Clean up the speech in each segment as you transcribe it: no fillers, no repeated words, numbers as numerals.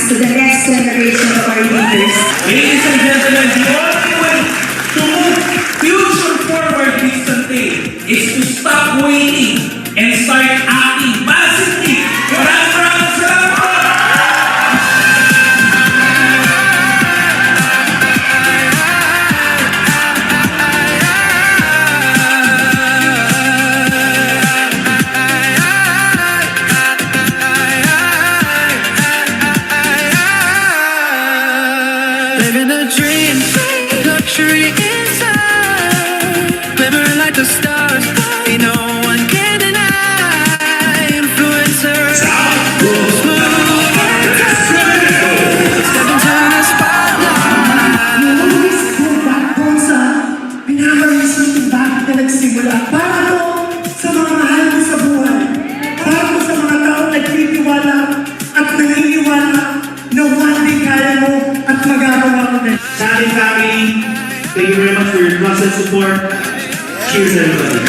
to the next generation of our leaders. Ladies and gentlemen, the only way to move future forward recently is to stop waiting and start acting massively. Maraming salamat po! Living a dream, luxury inside. Glimmering like the stars, no one can deny. Influencers, step into the spotlight. Always go back po sa pinakamis ng bakit na nagsimula. Para po sa mga mahal mo sa buhay. Para po sa mga taong nagtitiwala at naniniwala na one day kaya mo at magagawa mo din. Sa ating family, thank you very much for your trust and support. Cheers, everybody.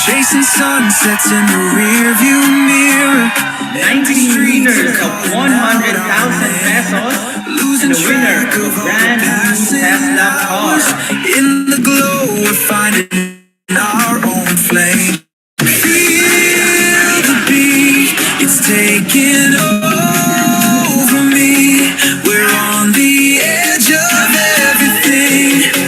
Chasing sunsets in the rearview mirror. 19 winners of 100,000 pesos Losing and the winner track of of a brand new passing Tesla car. hours. In the glow, we're finding our own flame. Feel the beat, it's taking over me. We're on the edge of everything.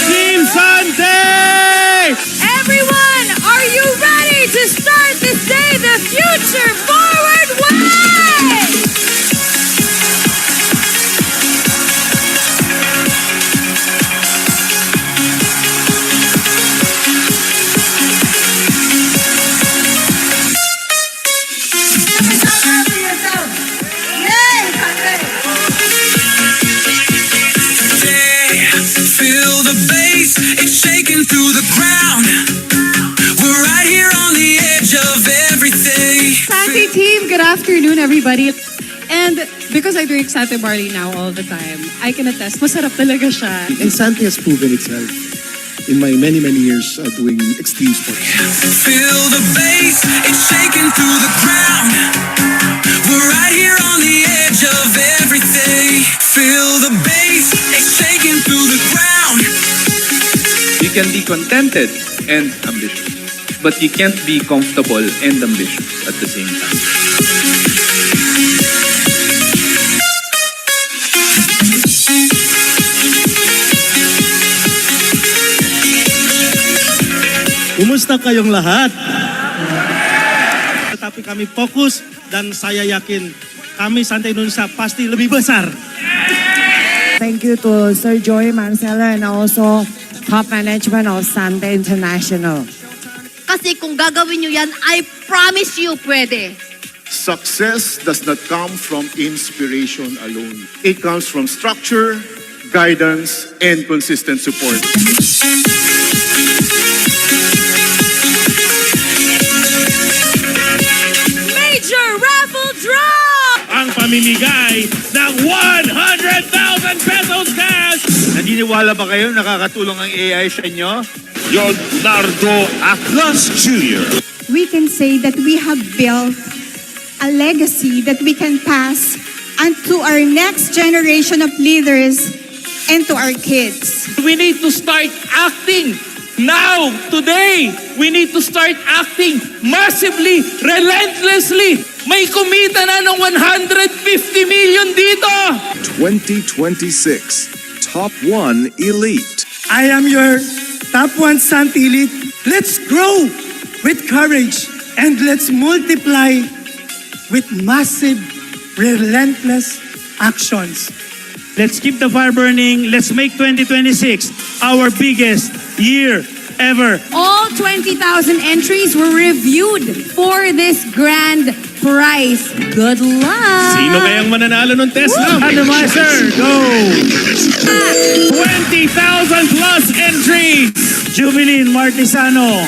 Team Sunday! Everyone, are you ready to start this day the future forward way? Feel the bass, it's shaking through the ground. We're right here on the edge of everything. Sante team, good afternoon everybody. And because I drink Sante Barley now all the time, I can attest, masarap talaga siya. And Sante has proven itself in my many years doing extreme sports. Feel the bass, it's shaking through the ground. We're right here on the edge of everything. Feel the bass, it's shaking through the ground. You can be contented and ambitious, but you can't be comfortable and ambitious at the same time. Kumusta kayong lahat? Tetapi kami fokus dan saya yakin kami Sante Indonesia pasti lebih besar. Thank you to Sir Joy Marcelo and also top management of Sante International. Kasi kung gagawin nyo yan, I promise you, pwede. Success does not come from inspiration alone. It comes from structure, guidance, and consistent support. Major raffle draw! Ang pamimigay ng 100,000 pesos cash! Naniniwala ba kayo nakakatulong ang AI sa inyo? Leonardo Atlas Jr. We can say that we have built a legacy that we can pass on to our next generation of leaders and to our kids. We need to start acting now, today. We need to start acting massively, relentlessly. May kumita na ng 150 million dito. 2026 Top 1 Elite. I am your top one Sante Elite. Let's grow with courage and let's multiply with massive, relentless actions. Let's keep the fire burning. Let's make 2026 our biggest year ever. All 20,000 entries were reviewed for this grand prize. Good luck! Sino kayang mananalo ng Tesla? Randomizer, go! 20,000 plus entries! Jubilin Martisano.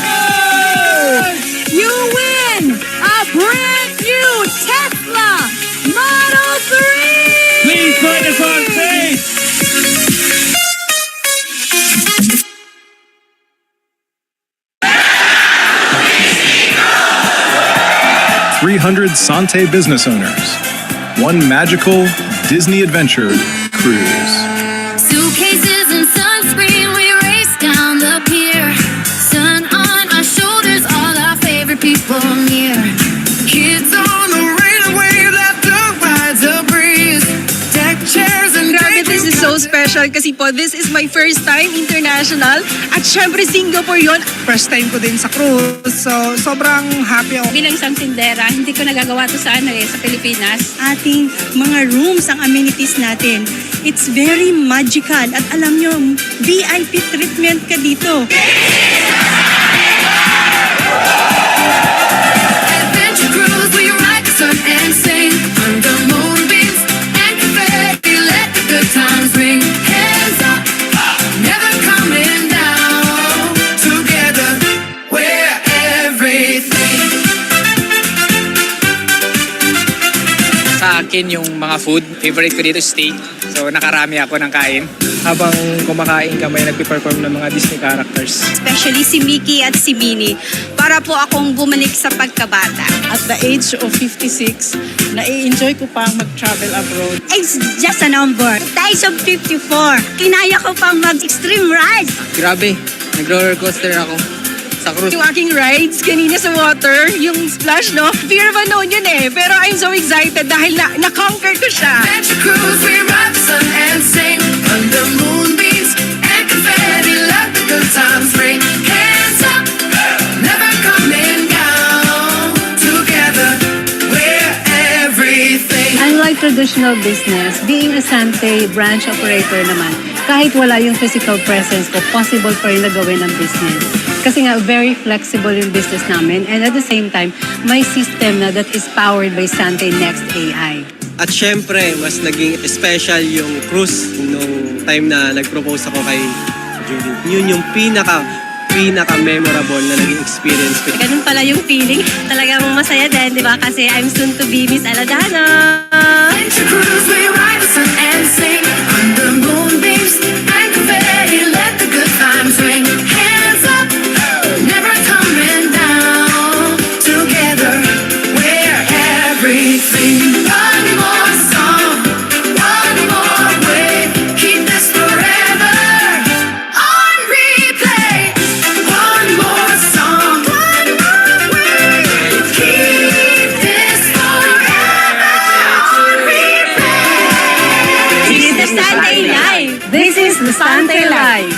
You win a brand new Tesla Model 3! Please join us on stage. 300 Sante business owners. One magical Disney adventure cruise. Suitcases and sunscreen, we race down the pier. Sun on our shoulders, all our favorite people near. Kids on the railway, that dog rides a breeze. Deck chairs and Grabe, this is so special kasi po, this is my first time international at syempre Singapore yon. First time ko din sa cruise, so sobrang happy ako. Bilang isang tindera, hindi ko nagagawa to sa sa Pilipinas. Ating mga rooms, ang amenities natin. It's very magical. At alam nyo, VIP treatment ka dito. adventure cruise, we ride the sun and sing. Under moonbeams and confetti, let the good times ring. Hands up, never coming down. Together, we're everything. Sa akin, yung mga food, favorite ko dito steak. So, nakarami ako ng kain. Habang kumakain ka, may nagpiperform ng mga Disney characters. Especially si Mickey at si Minnie para po akong bumalik sa pagkabata. At the age of 56, nai-enjoy ko pang mag-travel abroad. It's just a number. At the age of 54, kinaya ko pang mag-extreme ride. Grabe, nag-roller coaster ako sa cruise. Yung aking rides kanina sa water, yung splash, no? Fear of unknown yun eh. Pero I'm so excited dahil na-conquer ko siya. Adventure cruise, we ride the sun and sing. Under moonbeams and confetti, let the good times ring. Hands up, never coming down. Together, we're everything. Unlike traditional business, being a Sante branch operator naman, kahit wala yung physical presence ko, possible pa rin na gawin ang business. Kasi nga, very flexible yung business namin and at the same time, may system na that is powered by Sante Next AI. At syempre, mas naging special yung cruise nung time na nag-propose ako kay Julie. Yun yung pinaka-memorable na naging experience ko. Ganun pala yung feeling. Talagang masaya din, di ba? Kasi I'm soon to be Miss Aladana. Adventure cruise, we ride the sun and sing. Under moonbeams and confetti, let the good times ring. Hands up, never coming down. Together, we're everything. One more song, one more way. Keep this forever on replay. One more song, one more way. Keep this forever on replay. This is the Sunday Live. This is the Sante Live.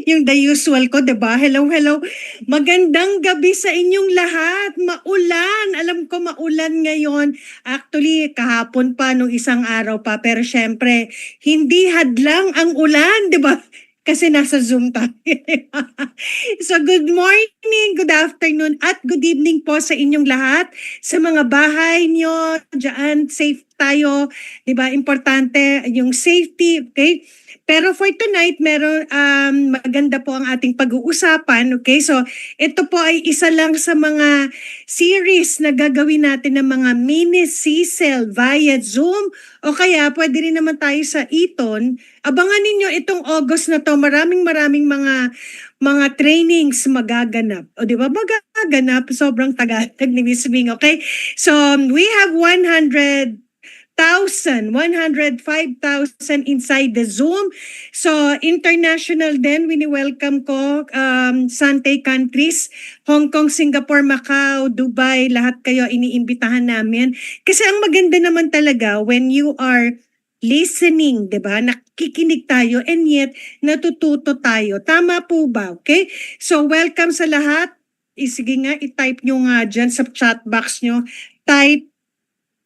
Yung the usual ko, 'di ba? Hello, hello. Magandang gabi sa inyong lahat. Maulan. Alam ko maulan ngayon. Actually, kahapon pa nung isang araw pa, pero syempre, hindi hadlang ang ulan, 'di ba? Kasi nasa Zoom tayo. So good morning, good afternoon, at good evening po sa inyong lahat. Sa mga bahay nyo, dyan, safe tayo. Diba? Importante yung safety, okay? Pero for tonight, meron maganda po ang ating pag-uusapan, okay? So ito po ay isa lang sa mga series na gagawin natin ng mga mini CCEL via Zoom, o kaya pwede rin naman tayo sa Eton. Abangan ninyo itong August na to, maraming mga trainings magaganap. O di ba magaganap? Sobrang Tagalog ni Miss Bing, okay? So we have 105,000 inside the Zoom. So, international din, wini-welcome ko, Sante countries, Hong Kong, Singapore, Macau, Dubai, lahat kayo iniimbitahan namin. Kasi ang maganda naman talaga, when you are listening, di ba? Nakikinig tayo and yet natututo tayo. Tama po ba? Okay? So, welcome sa lahat. Sige nga, i-type nyo nga dyan sa chat box nyo. Type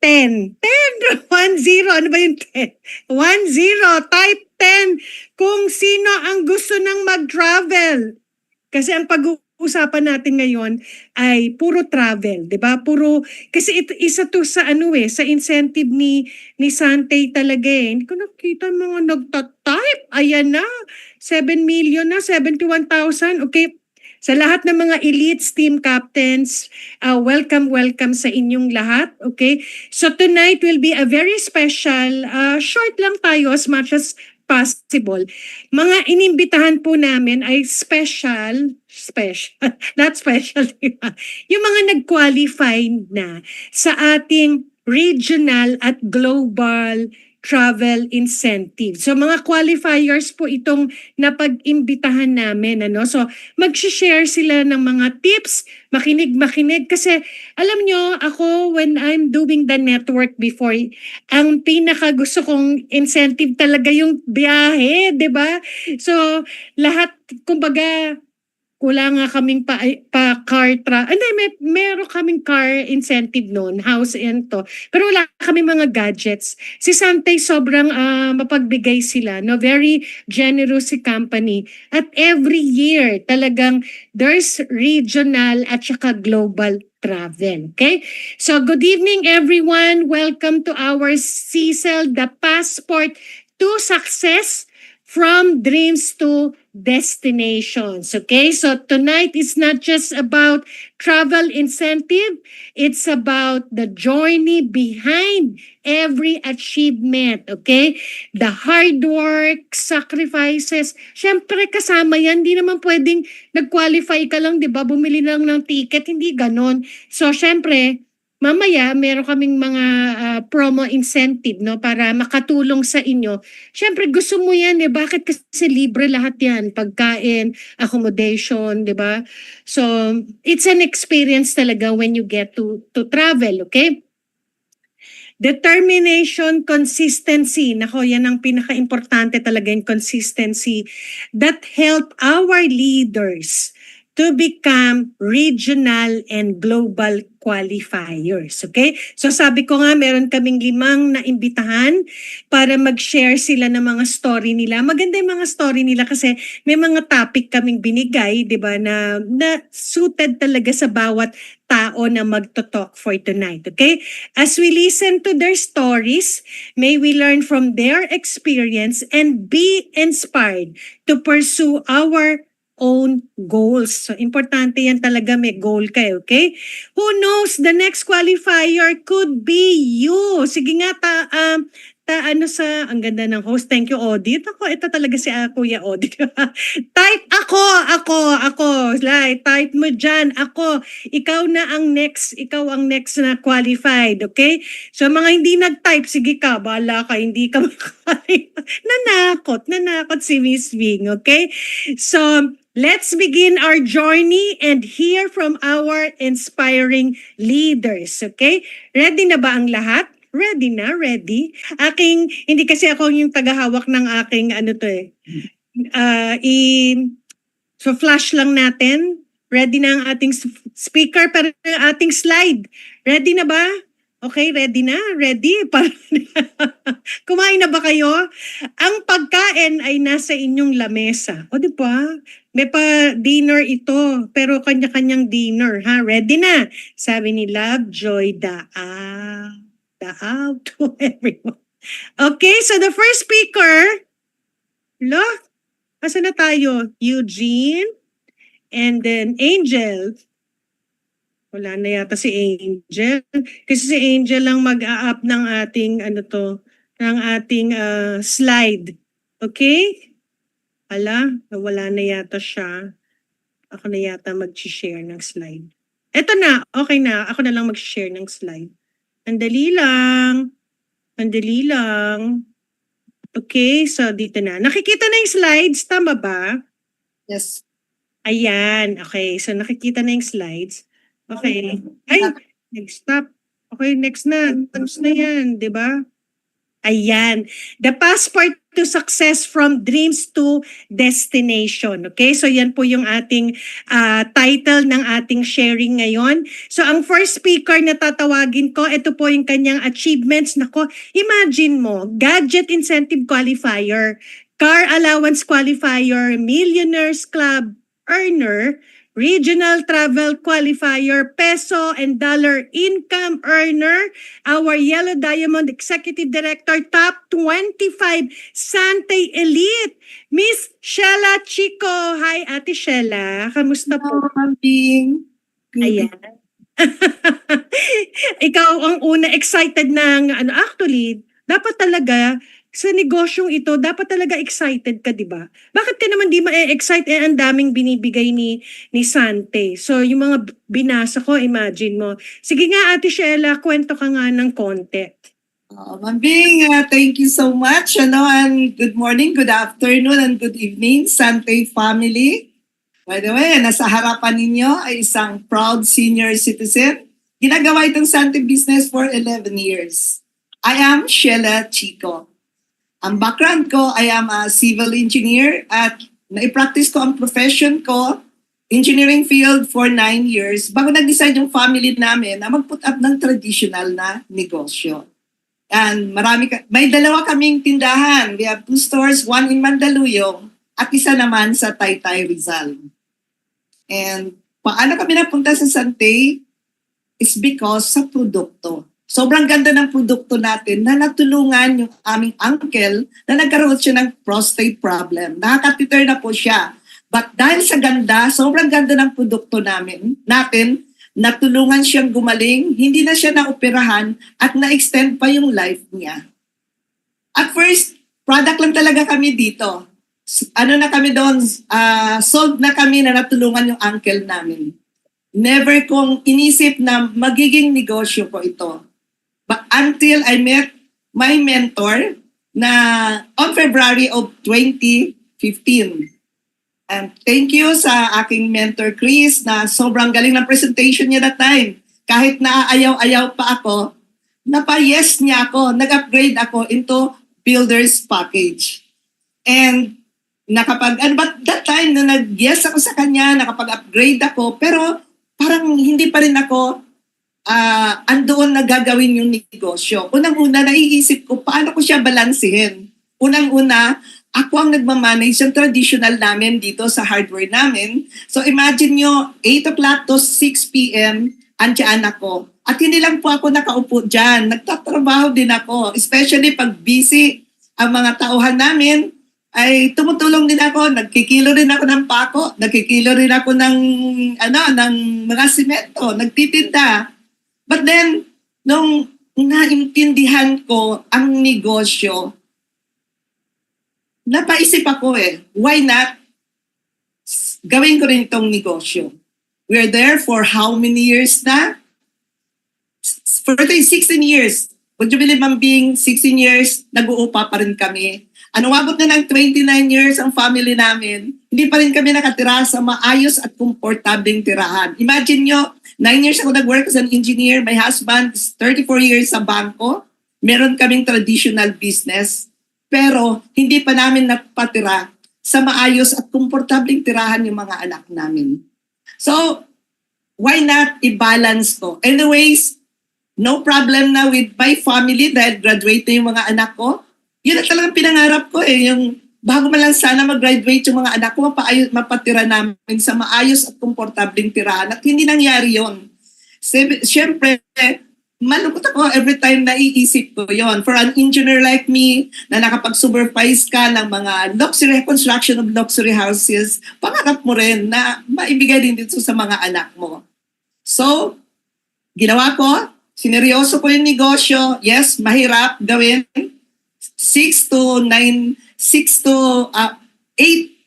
10. 10. 10. Ano ba yung 10? 10. Type 10. Kung sino ang gusto ng mag-travel. Kasi ang pag-uusapan natin ngayon ay puro travel, 'di ba? Puro kasi isa to sa sa incentive ni Sante talaga eh. Hindi ko nakita mga nagta-type. Ayan na. 7 million na, 71,000. Okay. Sa lahat ng mga elites, team captains, welcome sa inyong lahat. Okay? So tonight will be a very special, short lang tayo as much as possible. Mga inimbitahan po namin ay special, not special, diba? Yung mga nag-qualify na sa ating regional at global travel incentive. So mga qualifiers po itong napag-imbitahan namin. So mag-share sila ng mga tips, makinig kasi alam nyo, ako when I'm doing the network before, ang pinaka gusto kong incentive talaga yung biyahe, di ba? So lahat, kumbaga, wala nga kaming pa car meron kaming car incentive noon, house and to. Pero wala kaming mga gadgets. Si Sante sobrang mapagbigay sila, no? Very generous si company. At every year, talagang there's regional at saka global travel. Okay? So good evening everyone. Welcome to our CCEL, the passport to success, from dreams to destinations. Okay, so tonight is not just about travel incentive, it's about the journey behind every achievement. Okay, the hard work, sacrifices, syempre kasama yan. Hindi naman pwedeng nag-qualify ka lang, di ba? Bumili lang ng ticket, hindi ganon. So syempre, mamaya, meron kaming mga promo incentive, no, para makatulong sa inyo. Siyempre, gusto mo yan, bakit? Kasi libre lahat yan. Pagkain, accommodation, di ba? So, it's an experience talaga when you get to travel, okay? Determination, consistency. Nako, yan ang pinaka-importante talaga, yung consistency that help our leaders to become regional and global qualifiers. Okay? So sabi ko nga, meron kaming 5 na imbitahan para mag-share sila ng mga story nila. Maganda yung mga story nila kasi may mga topic kaming binigay, di ba, na suited talaga sa bawat tao na magto-talk for tonight. Okay? As we listen to their stories, may we learn from their experience and be inspired to pursue our own goals. So, importante yan talaga, may goal kayo, okay? Who knows, the next qualifier could be you. Sige nga, ang ganda ng host. Thank you, Audit. Ito talaga si Kuya Audit. Type ako. Like, type mo dyan, ako. Ikaw ang next na qualified, okay? So, mga hindi nag-type, sige ka, bahala ka, hindi ka nanakot si Miss Bing, okay? So, let's begin our journey and hear from our inspiring leaders, okay? Ready na ba ang lahat? Ready na? Ready? Hindi kasi ako yung tagahawak ng aking So flash lang natin. Ready na ang ating speaker para ang ating slide. Ready na ba? Okay, ready na? Ready? Kumain na ba kayo? Ang pagkain ay nasa inyong lamesa. O di ba? May pa dinner ito, pero kanya-kanyang dinner. Ha? Ready na? Sabi ni Lovejoy, daaw to everyone. Okay, so the first speaker, look, asa na tayo? Eugene, and then Angel. Wala na yata si Angel. Kasi si Angel lang mag-a-up ng ating, ng ating slide. Okay? Wala na yata siya. Ako na yata mag-share ng slide. Eto na, okay na. Ako na lang mag-share ng slide. Andali lang. Okay, so dito na. Nakikita na yung slides, tama ba? Yes. Ayan, okay. So nakikita na yung slides. Okay. Ay, nag-stop. Okay, next na. Tapos na yan, di ba? Ayan. The passport to success from dreams to destination. Okay, so yan po yung ating title ng ating sharing ngayon. So ang first speaker na tatawagin ko, ito po yung kanyang achievements. Nako, imagine mo, gadget incentive qualifier, car allowance qualifier, millionaires club earner, regional travel qualifier, peso and dollar income earner, our Yellow Diamond Executive Director, top 25 Sante Elite, Miss Shella Chico. Hi, Ate Shella. Kamusta po? Ayan. Ikaw ang una excited ng, actually, dapat talaga, sa negosyong ito, dapat talaga excited ka, di ba? Bakit ka naman di ma-excite? Ang daming binibigay ni Sante. So, yung mga binasa ko, imagine mo. Sige nga, Ate Shella, kwento ka nga ng konti. Ma'am Bing, thank you so much. And good morning, good afternoon, and good evening, Sante family. By the way, nasa harapan ninyo ay isang proud senior citizen. Ginagawa itong Sante business for 11 years. I am Shella Chico. Ang background ko, I am a civil engineer at nai-practice ko ang profession ko, engineering field for 9 years bago nag-decide yung family namin na mag-put up ng traditional na negosyo. And may dalawa kaming tindahan. We have 2 stores, one in Mandaluyong at isa naman sa Taytay, Rizal. And paano kami napunta sa Sante is because sa produkto. Sobrang ganda ng produkto natin na natulungan yung aming uncle na nagkaroon siya ng prostate problem. Nakakatiter na po siya. But dahil sa ganda, sobrang ganda ng produkto natin, natulungan siyang gumaling, hindi na siya naoperahan at na-extend pa yung life niya. At first, product lang talaga kami dito. Ano na kami doon, sold na kami na natulungan yung uncle namin. Never kong inisip na magiging negosyo po ito. But until I met my mentor na on February of 2015. And thank you sa aking mentor Chris na sobrang galing ng presentation niya that time. Kahit naaayaw-ayaw pa ako, napa-yes niya ako, nag-upgrade ako into builder's package. And but that time na nag-yes ako sa kanya, nakapag-upgrade ako, pero parang hindi pa rin ako andoon na gagawin yung negosyo. Unang-una, naiisip ko, paano ko siya balansehin? Unang-una, ako ang nagmamanage yung traditional namin dito sa hardware namin. So imagine nyo, 8 o'clock to 6 p.m., andyan ako. At hindi lang po ako nakaupo dyan. Nagtatrabaho din ako. Especially pag busy ang mga tauhan namin, ay tumutulong din ako. Nagkikilo rin ako ng pako. Nagkikilo rin ako ng mga simento. Nagtitinda. But then, nung naintindihan ko ang negosyo, napaisip ako why not gawin ko rin itong negosyo? We're there for how many years na? For 16 years. Would you believe, Ma'am Bing, 16 years, nag-uupa pa rin kami. Umabot na ng 29 years ang family namin, hindi pa rin kami nakatira sa maayos at komportableng tirahan. Imagine nyo, 9 years ako nag-work as an engineer. My husband is 34 years sa bangko. Meron kaming traditional business. Pero hindi pa namin napatira sa maayos at komportabling tirahan yung mga anak namin. So, why not i-balance ko? Anyways, no problem na with my family dahil graduate na yung mga anak ko. Yun na talagang pinangarap ko yung bago man lang sana mag-graduate yung mga anak ko, mapatira namin sa maayos at komportabling tirahan. At hindi nangyari yun. Siyempre, malungkot ako every time na iisip ko yon. For an engineer like me, na nakapag-supervise ka ng mga construction of luxury houses, pangarap mo rin na maibigay din dito sa mga anak mo. So, ginawa ko, sineryoso ko yung negosyo. Yes, mahirap gawin. 8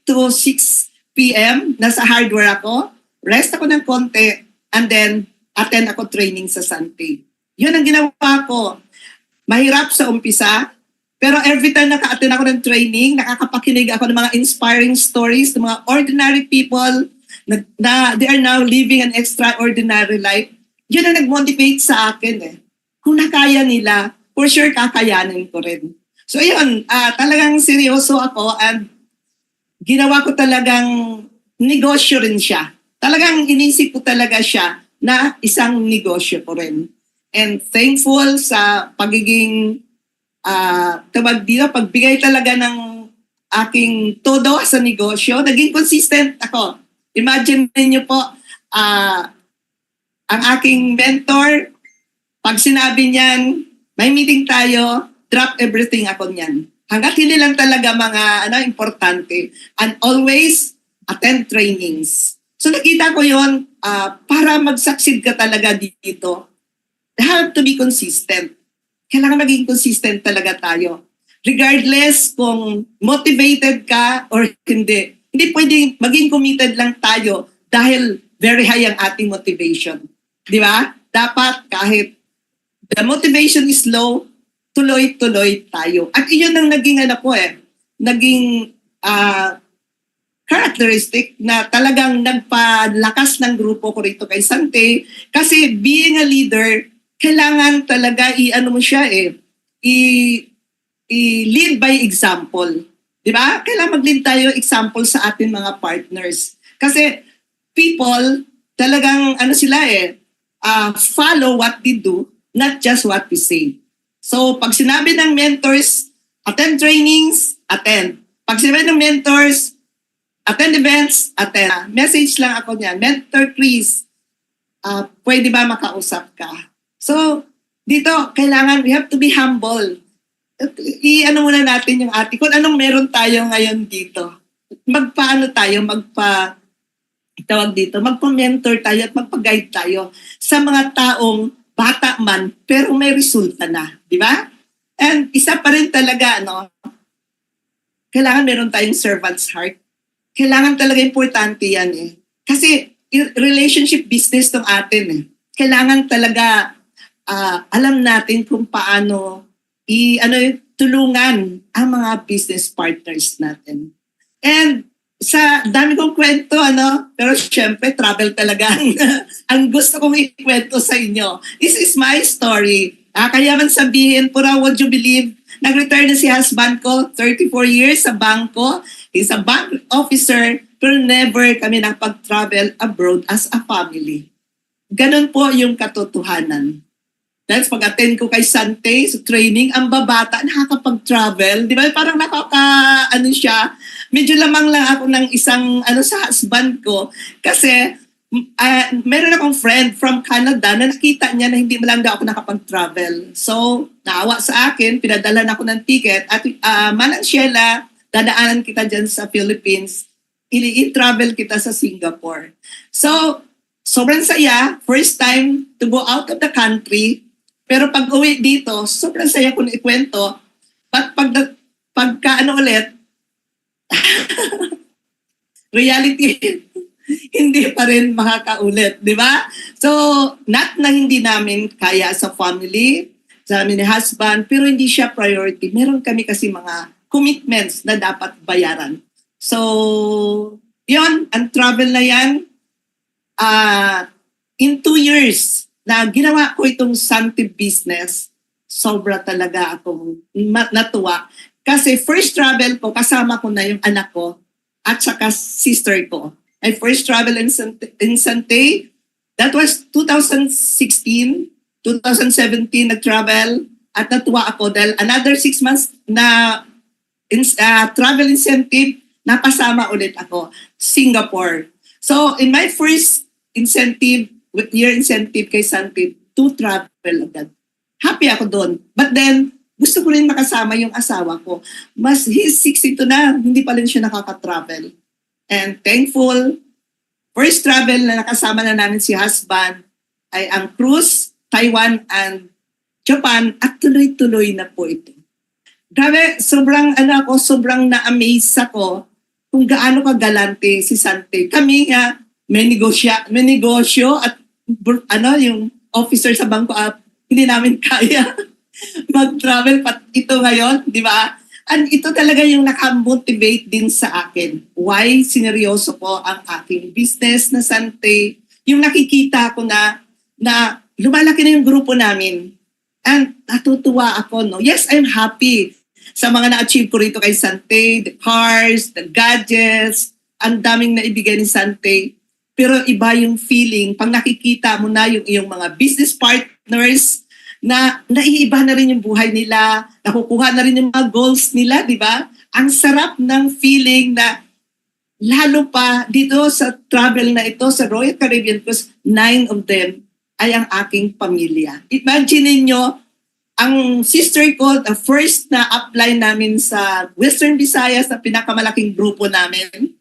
to 6 p.m. nasa hardware ako. Rest ako ng konti and then attend ako training sa Sante. Yun ang ginawa ko. Mahirap sa umpisa, pero every time naka-attend ako ng training, nakakapakinig ako ng mga inspiring stories ng mga ordinary people na they are now living an extraordinary life. Yun ang nag-motivate sa akin Kung nakaya nila, for sure kakayanin ko rin. So yun, talagang seryoso ako and ginawa ko talagang negosyo rin siya. Talagang inisip ko talaga siya na isang negosyo ko rin. And thankful sa pagiging pagbigay talaga ng aking todo sa negosyo. Naging consistent ako. Imagine niyo po, ang aking mentor, pag sinabi niyan, may meeting tayo, drop everything ako niyan. Hanggat hindi lang talaga mga importante. And always attend trainings. So nakita ko yon para mag-succeed ka talaga dito. Have to be consistent. Kailangan maging consistent talaga tayo. Regardless kung motivated ka or hindi. Hindi pwedeng maging committed lang tayo dahil very high ang ating motivation. Di ba? Dapat kahit the motivation is low, tuloy-tuloy tayo. At iyon ang naging naging characteristic na talagang nagpalakas ng grupo ko rito kay Sante. Kasi being a leader, kailangan talaga i-lead by example. Di ba? Kailangan mag-lead tayo example sa ating mga partners. Kasi people, talagang follow what they do, not just what we say. So, pag sinabi ng mentors, attend trainings, attend. Pag sinabi ng mentors, attend events, attend. Message lang ako niyan, Mentor Chris, pwede ba makausap ka? So, dito, kailangan, we have to be humble. Muna natin yung kung anong meron tayo ngayon dito. Magpa-mentor tayo at magpa-guide tayo sa mga taong bata man, pero may resulta na. Di ba? And isa pa rin talaga, kailangan meron tayong servant's heart. Kailangan talaga importante yan Kasi relationship business tong atin Kailangan talaga alam natin kung paano tulungan ang mga business partners natin. And sa dami kong kwento, pero syempre travel talaga ang gusto kong ikwento sa inyo. This is my story. Kaya man sabihin, pura, would you believe, nag-retire na si husband ko, 34 years sa bangko. He's a bank officer, pero never kami nakapag-travel abroad as a family. Ganon po yung katotohanan. Dahil pag-attend ko kay Sante, sa training, ang babata, nakakapag-travel. Di ba? Parang medyo lamang lang ako ng isang, sa husband ko. Kasi, meron akong friend from Canada na nakita niya na hindi lang daw ako nakapag-travel. So, naawa sa akin, pinadalan ako ng ticket. At Manang Sheila, dadaanan kita dyan sa Philippines. I-travel kita sa Singapore. So, sobrang saya. First time to go out of the country. Pero pag uwi dito, sobrang saya ko na ikwento. But reality, hindi pa rin makakaulit, di ba? So, not na hindi namin kaya sa family, sa amin ni husband, pero hindi siya priority. Meron kami kasi mga commitments na dapat bayaran. So, yun, ang travel na yan, in 2 years, na ginawa ko itong Sante business, sobra talaga akong natuwa. Kasi first travel ko, kasama ko na yung anak ko, at saka sister ko. I first traveled in Sante. That was 2016. 2017 nag-travel at natuwa ako dahil another 6 months na travel incentive, napasama ulit ako, Singapore. So in my first incentive, year incentive kay Sante, to travel agad. Happy ako doon. But then, gusto ko rin makasama yung asawa ko. He's 62 na, hindi pa rin siya nakaka-travel. And thankful, first travel na nakasama na namin si husband ay ang cruise, Taiwan and Japan, at tuloy-tuloy na po ito. Grabe, sobrang na-amaze ako kung gaano kagalante si Sante. Kami nga, may negosyo at yung officer sa bangko, hindi namin kaya mag-travel pat ito ngayon, di ba? And ito talaga yung nakamotivate din sa akin. Why sineryoso ko ang aking business na Sante. Yung nakikita ko na lumalaki na yung grupo namin. And natutuwa ako, no? Yes, I'm happy sa mga na-achieve ko rito kay Sante, the cars, the gadgets, ang daming naibigay ni Sante. Pero iba yung feeling pag nakikita mo na yung iyong mga business partners na naiiba na rin yung buhay nila, nakukuha na rin yung mga goals nila, di ba? Ang sarap ng feeling na lalo pa dito sa travel na ito, sa Royal Caribbean Cruise, 9 of them ay ang aking pamilya. Imagine niyo ang sister ko, the first na apply namin sa Western Visayas na pinakamalaking grupo namin.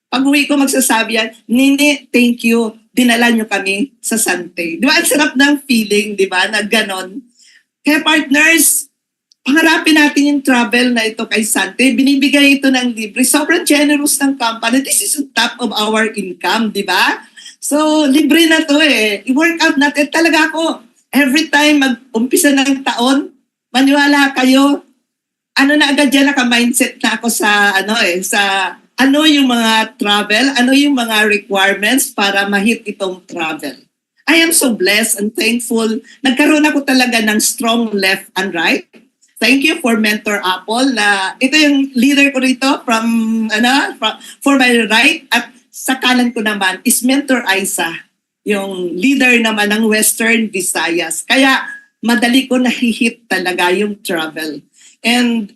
Pag uwi ko magsasabi yan, Nini, thank you. Dinala nyo kami sa Sante. Di ba? Ang sarap ng feeling, di ba? Na ganon. Kaya partners, pangarapin natin yung travel na ito kay Sante. Binibigay ito ng libre. Sobrang generous ng company. This is on top of our income, di ba? So, libre na to eh. I-work out natin. Talaga ako, every time mag-umpisa ng taon, maniwala kayo, na agad dyan naka-mindset na ako sa ano yung mga travel, ano yung mga requirements para ma-hit itong travel. I am so blessed and thankful. Nagkaroon ako talaga ng strong left and right. Thank you for Mentor Apple. Ito yung leader ko rito for my right. At sa kanan ko naman is Mentor Isa, yung leader naman ng Western Visayas. Kaya madali ko nahihit talaga yung travel. And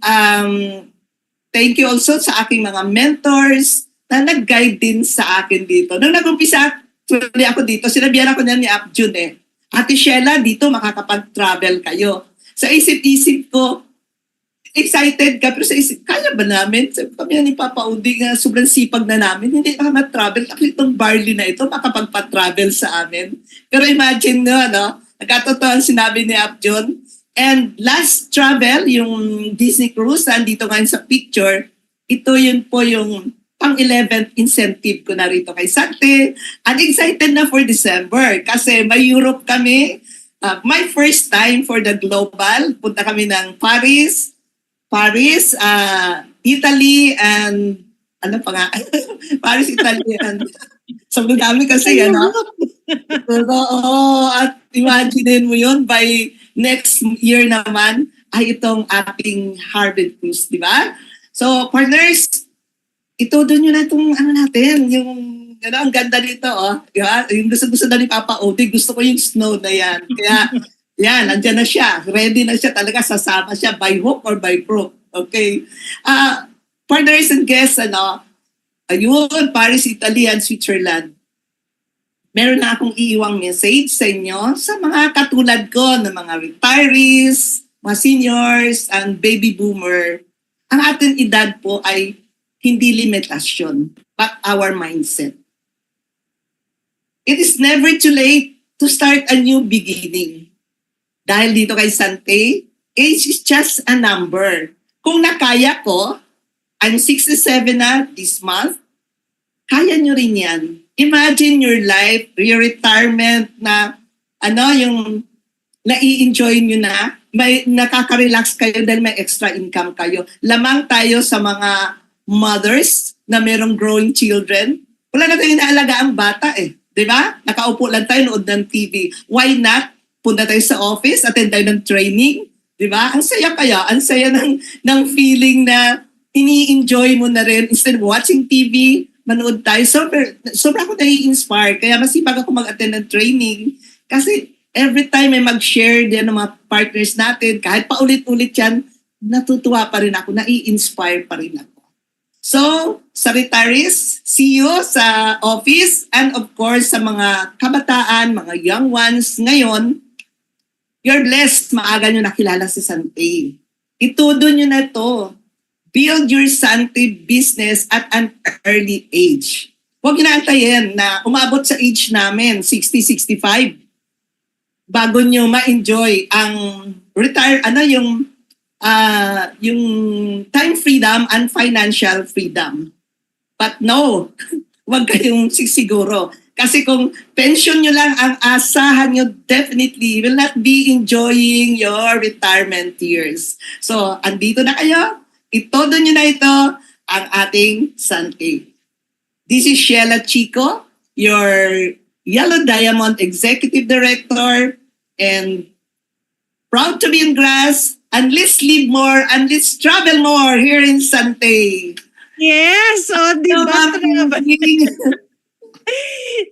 thank you also sa aking mga mentors na nag-guide din sa akin dito. Nung nag-umpisa ako dito, sinabihan ako niya ni Apjun Ate Sheila, dito makakapag-travel kayo. Sa isip-isip ko, excited ka, pero sa isip, kaya ba namin? Kami ni Papa Udi nga, sobrang sipag na namin, hindi makatravel. Actually, itong barley na ito, makapagpa-travel sa amin. Pero imagine no? Nagkatotoo ang sinabi ni Apjun. And last travel, yung Disney Cruise, nandito ngayon sa picture, ito yun po yung pang-11th incentive ko na rito kay Sante. I'm excited na for December kasi may Europe kami. My first time for the global. Punta kami ng Paris, Italy, and ano pa nga? Paris, Italy, and sabi namin kasi at imagine mo yun, by next year naman ay itong ating Harvard Cruise, di ba? So, partners, ito doon yun na itong natin, yung ang ganda nito, diba? Yung gusto na ni Papa Odi, gusto ko yung snow na yan. Kaya, yan, andyan na siya. Ready na siya talaga, sasama siya by hook or by crook. Okay? Partners and guests, ayun, Paris, Italy, and Switzerland. Meron na akong iiwang message sa inyo sa mga katulad ko na mga retirees, mga seniors, and baby boomer. Ang ating edad po ay hindi limitasyon, but our mindset. It is never too late to start a new beginning. Dahil dito kay Sante, age is just a number. Kung nakaya ko, I'm 67 na this month, kaya nyo rin yan. Imagine your life, your retirement na yung nai-enjoy nyo na, may nakaka-relax kayo dahil may extra income kayo. Lamang tayo sa mga mothers na merong growing children. Wala na tayong inaalaga ang bata di ba? Nakaupo lang tayo, nood ng TV. Why not? Punta tayo sa office, attend tayo ng training, di ba? Ang saya kaya, ang saya ng feeling na ini-enjoy mo na rin. Instead of watching TV, manood tayo. Sobra ako nai-inspire. Kaya masipag ako mag-attend ng training. Kasi every time may mag-share din ng mga partners natin, kahit paulit-ulit yan, natutuwa pa rin ako, nai-inspire pa rin ako. So, sa retirees, see you sa office, and of course, sa mga kabataan, mga young ones ngayon, you're blessed, maaga nyo nakilala si Sante. Itudo nyo na ito. Build your Sante business at an early age. Huwag nyo naantayin na umabot sa age namin, 60, 65, bago nyo ma-enjoy ang yung time freedom and financial freedom. But no, huwag kayong sisiguro. Kasi kung pension nyo lang ang asahan nyo, definitely will not be enjoying your retirement years. So, andito na kayo. Itodo nyo na ito ang ating Sante. This is Sheila Chico, your Yellow Diamond Executive Director, and proud to be in grass. And let's live more and let's travel more here in Sante. Yes! O, di ba?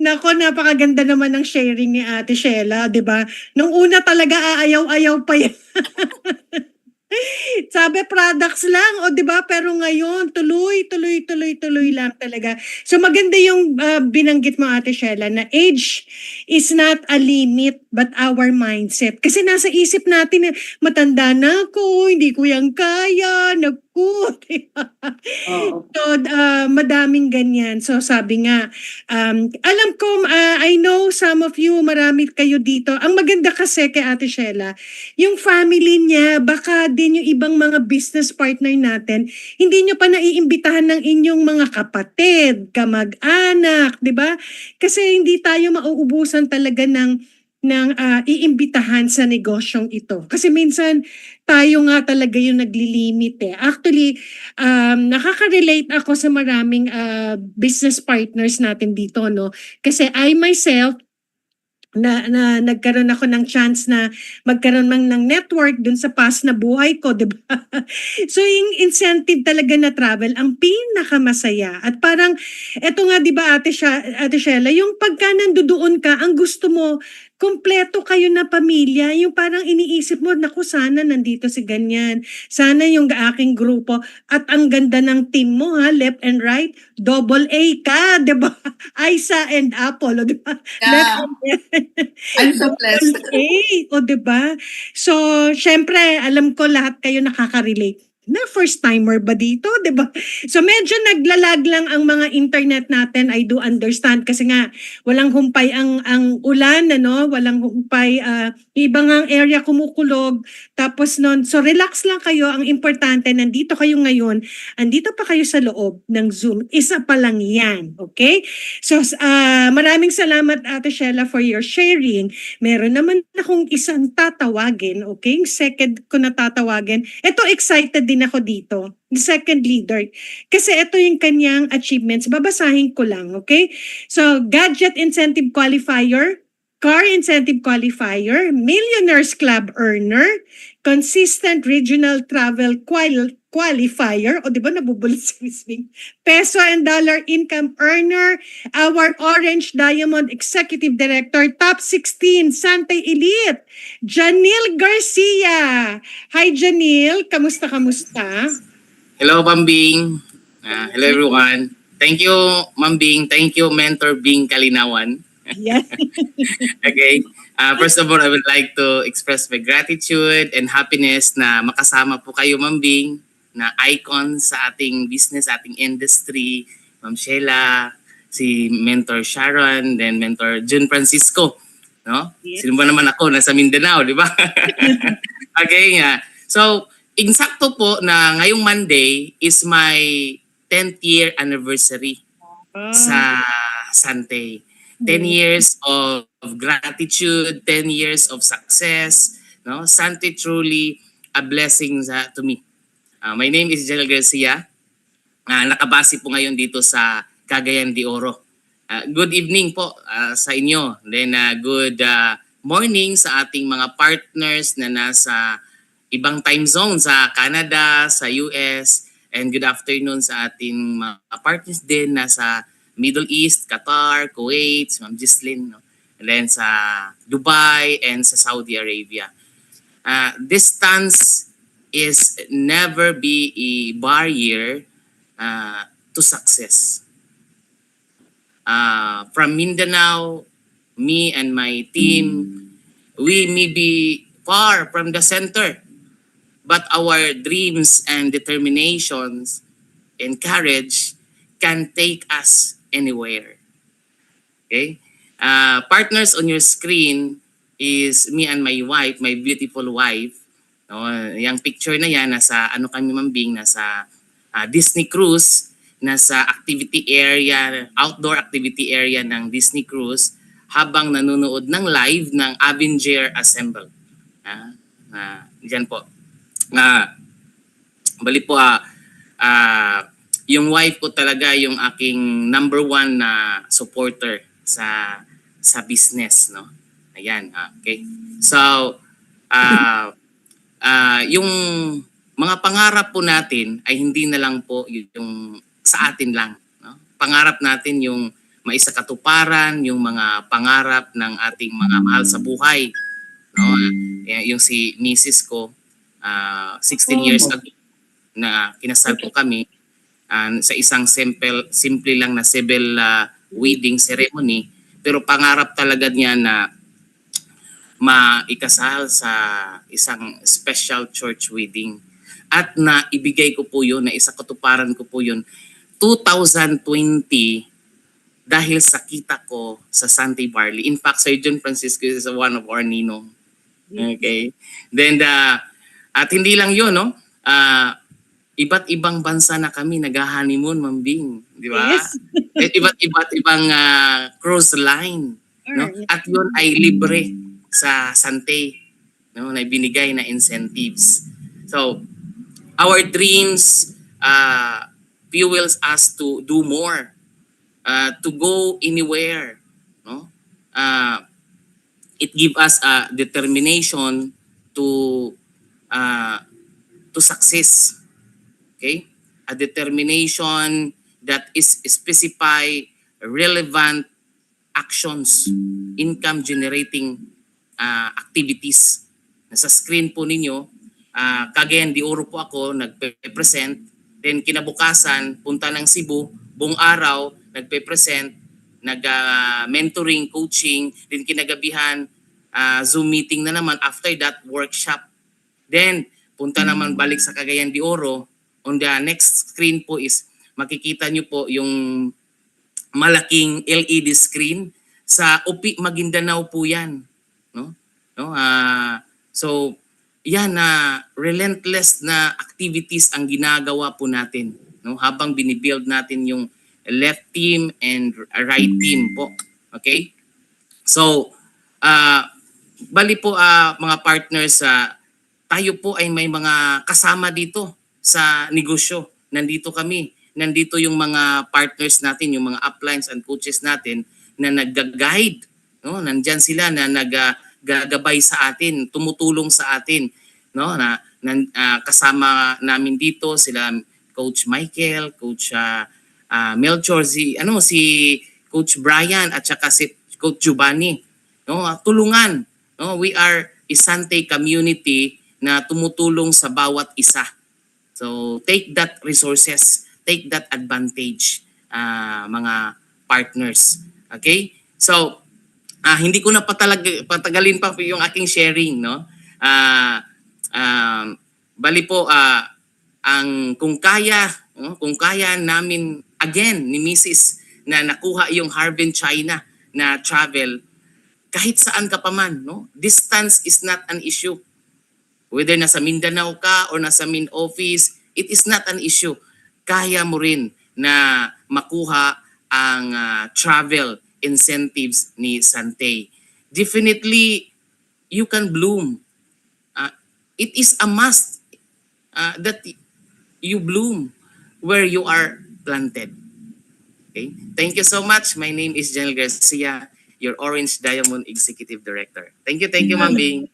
Nako, napakaganda naman ng sharing ni Ate Sheila, di ba? Nung una talaga aayaw-ayaw pa yan. Sabi products lang, o di ba? Pero ngayon, tuloy lang talaga. So maganda yung binanggit mo, Ate Sheila, na age is not a limit but our mindset. Kasi nasa isip natin na matanda na ako, hindi ko yan kaya, So, madaming ganyan. So, sabi nga, alam ko, I know some of you, marami kayo dito. Ang maganda kasi kay Ate Sheila, yung family niya, baka din yung ibang mga business partner natin, hindi nyo pa naiimbitahan ng inyong mga kapatid, kamag-anak, di ba? Kasi hindi tayo mauubusan talaga ng iimbitahan sa negosyong ito. Kasi minsan, tayo nga talaga yung naglilimit eh. Actually, nakaka-relate ako sa maraming business partners natin dito, no? Kasi I myself, na nagkaroon ako ng chance na magkaroon ng network dun sa past na buhay ko, di ba? So, yung incentive talaga na travel, ang pinakamasaya. At parang, eto nga, di ba, Ate Sheila, yung pagka nandoon ka, ang gusto mo, kompleto kayo na pamilya, yung parang iniisip mo, naku, sana nandito si ganyan, sana yung aking grupo, at ang ganda ng team mo, ha, left and right, double A ka, di ba? Isa and Apple, di ba? Yeah. I'm so blessed. O, di ba? So, syempre, alam ko lahat kayo nakaka-relate. Na first timer ba dito, 'di ba? So medyo naglalag lang ang mga internet natin. I do understand kasi nga walang humpay ang ulan, ano, walang humpay, ibang ang area kumukulog. Tapos noon, so relax lang kayo. Ang importante, nandito kayo ngayon. Andito pa kayo sa loob ng Zoom. Isa pa lang 'yan, okay? So maraming salamat, Ate Sheila, for your sharing. Meron naman akong isang tatawagin, okay? Second ko na tatawagin. Ito, excited din ako dito. The second leader. Kasi ito yung kanyang achievements. Babasahin ko lang, okay? So, Gadget Incentive Qualifier, Car Incentive Qualifier, Millionaires Club Earner, Consistent Regional Travel Qualifier, o di ba nabubulit sa listening, Peso and Dollar Income Earner, our Orange Diamond Executive Director, Top 16, Sante Elite, Janil Garcia. Hi Janil, kamusta? Hello, Ma'am Bing. Hello, everyone. Thank you, Ma'am Bing. Thank you, Mentor Bing Kalinawan. Yeah. Okay. First of all, I would like to express my gratitude and happiness na makasama po kayo, Ma'am Bing, na icon sa ating business, ating industry, Ma'am Sheila, si Mentor Sharon, then Mentor Jun Francisco. No? Yes. Sino ba naman ako? Nasa Mindanao, di ba? Okay nga. So, insakto po na ngayong Monday is my 10th year anniversary sa Sante. 10 years of gratitude, 10 years of success. No? Sante truly a blessing to me. My name is Janil Garcia. Nakabase po ngayon dito sa Cagayan de Oro. Good evening po sa inyo. Then good morning sa ating mga partners na nasa ibang time zone sa Canada, sa US, And good afternoon sa ating mga partners din na sa Middle East, Qatar, Kuwait, Ma'am Gislin, no? And then sa Dubai and sa Saudi Arabia. Distance is never be a barrier to success. From Mindanao, me and my team, we may be far from the center, but our dreams and determinations and courage can take us anywhere. Okay? Partners on your screen is me and my wife, my beautiful wife. No, yung picture na yan, nasa ano kami mambing, nasa Disney Cruise, nasa activity area, outdoor activity area ng Disney Cruise, habang nanonood ng live ng Avenger Assemble. Diyan po. Bali po, yung wife ko talaga yung aking number one na supporter sa business, no? Ayan, okay. So, yung mga pangarap po natin ay hindi na lang po yung sa atin lang, no? Pangarap natin yung maisakatuparan, yung mga pangarap ng ating mga mahal sa buhay, no? Yung si Mrs. ko, 16 years ago na kinasal po kami sa isang simple lang na civil wedding ceremony, pero pangarap talaga niya na maikasal sa isang special church wedding. At na ibigay ko po yun, na isakatuparan ko po yun 2020 dahil sa kita ko sa Sante Barley. In fact, Sir John Francisco is one of our ninong. Okay? Then, at hindi lang yun, no? Iba't ibang bansa na kami nag-honeymoon, Mambing. Di ba? Yes. Iba't ibang cruise line. No? At yun ay libre sa Sante. No? Na binigay na incentives. So, our dreams fuels us to do more, to go anywhere. No? It gives us a determination to success. Okay? A determination that is specify relevant actions, income generating activities. Nasa screen po ninyo, Cagayan de Oro po ako nagpe-present, then kinabukasan punta ng Cebu, buong araw nagpe-present, nag-mentoring, coaching, then kinagabihan Zoom meeting na naman, after that workshop. Then punta naman balik sa Cagayan de Oro. On the next screen po is makikita nyo po yung malaking LED screen sa UPI Maguindanao po yan, no? So yan na relentless na activities ang ginagawa po natin, no? Habang binibuild natin yung left team and right team po. Okay? So bali po mga partners, tayo po ay may mga kasama dito sa negosyo. Nandito kami. Nandito yung mga partners natin, yung mga uplines and coaches natin na nag-guide, no? Nandyan sila na gagabay sa atin, tumutulong sa atin, no? Kasama namin dito sila Coach Michael, Coach Melchor, si Coach Brian at saka si Coach Giovanni, no? Tulungan, no? We are Isante community na tumutulong sa bawat isa. So take that resources, take that advantage, mga partners. Okay? So hindi ko na patagalin pa yung aking sharing, no? Bali po kung kaya namin again ni Mrs. na nakuha yung Harbin China na travel kahit saan ka pa man, no? Distance is not an issue. Whether nasa Mindanao ka or nasa main office, it is not an issue. Kaya mo rin na makuha ang travel incentives ni Sante. Definitely, you can bloom. It is a must that you bloom where you are planted. Okay? Thank you so much. My name is Janel Garcia, your Orange Diamond Executive Director. Thank you, Ma'am Bing.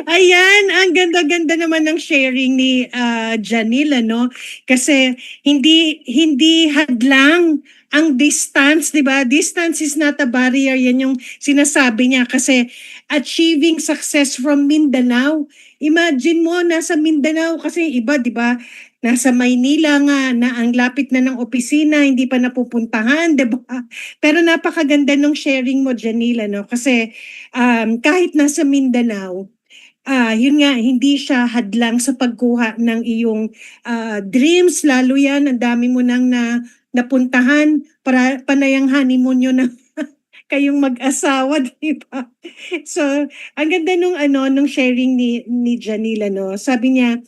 Ayan, ang ganda-ganda naman ng sharing ni Janil, ano? Kasi hindi hadlang ang distance, 'di ba? Distance is not a barrier, yan yung sinasabi niya kasi achieving success from Mindanao. Imagine mo nasa Mindanao kasi iba, 'di ba? Nasa Maynila nga na ang lapit na ng opisina, hindi pa napupuntahan, 'di ba? Pero napakaganda nung sharing mo, Janil, no? Kasi kahit nasa Mindanao, yun nga, hindi siya hadlang sa pagkuha ng iyong dreams, lalo yan, ang dami mo nang napuntahan, para panayang honeymoon nyo na kayong mag-asawa, di ba? So, ang ganda nung sharing ni Janila, no? Sabi niya,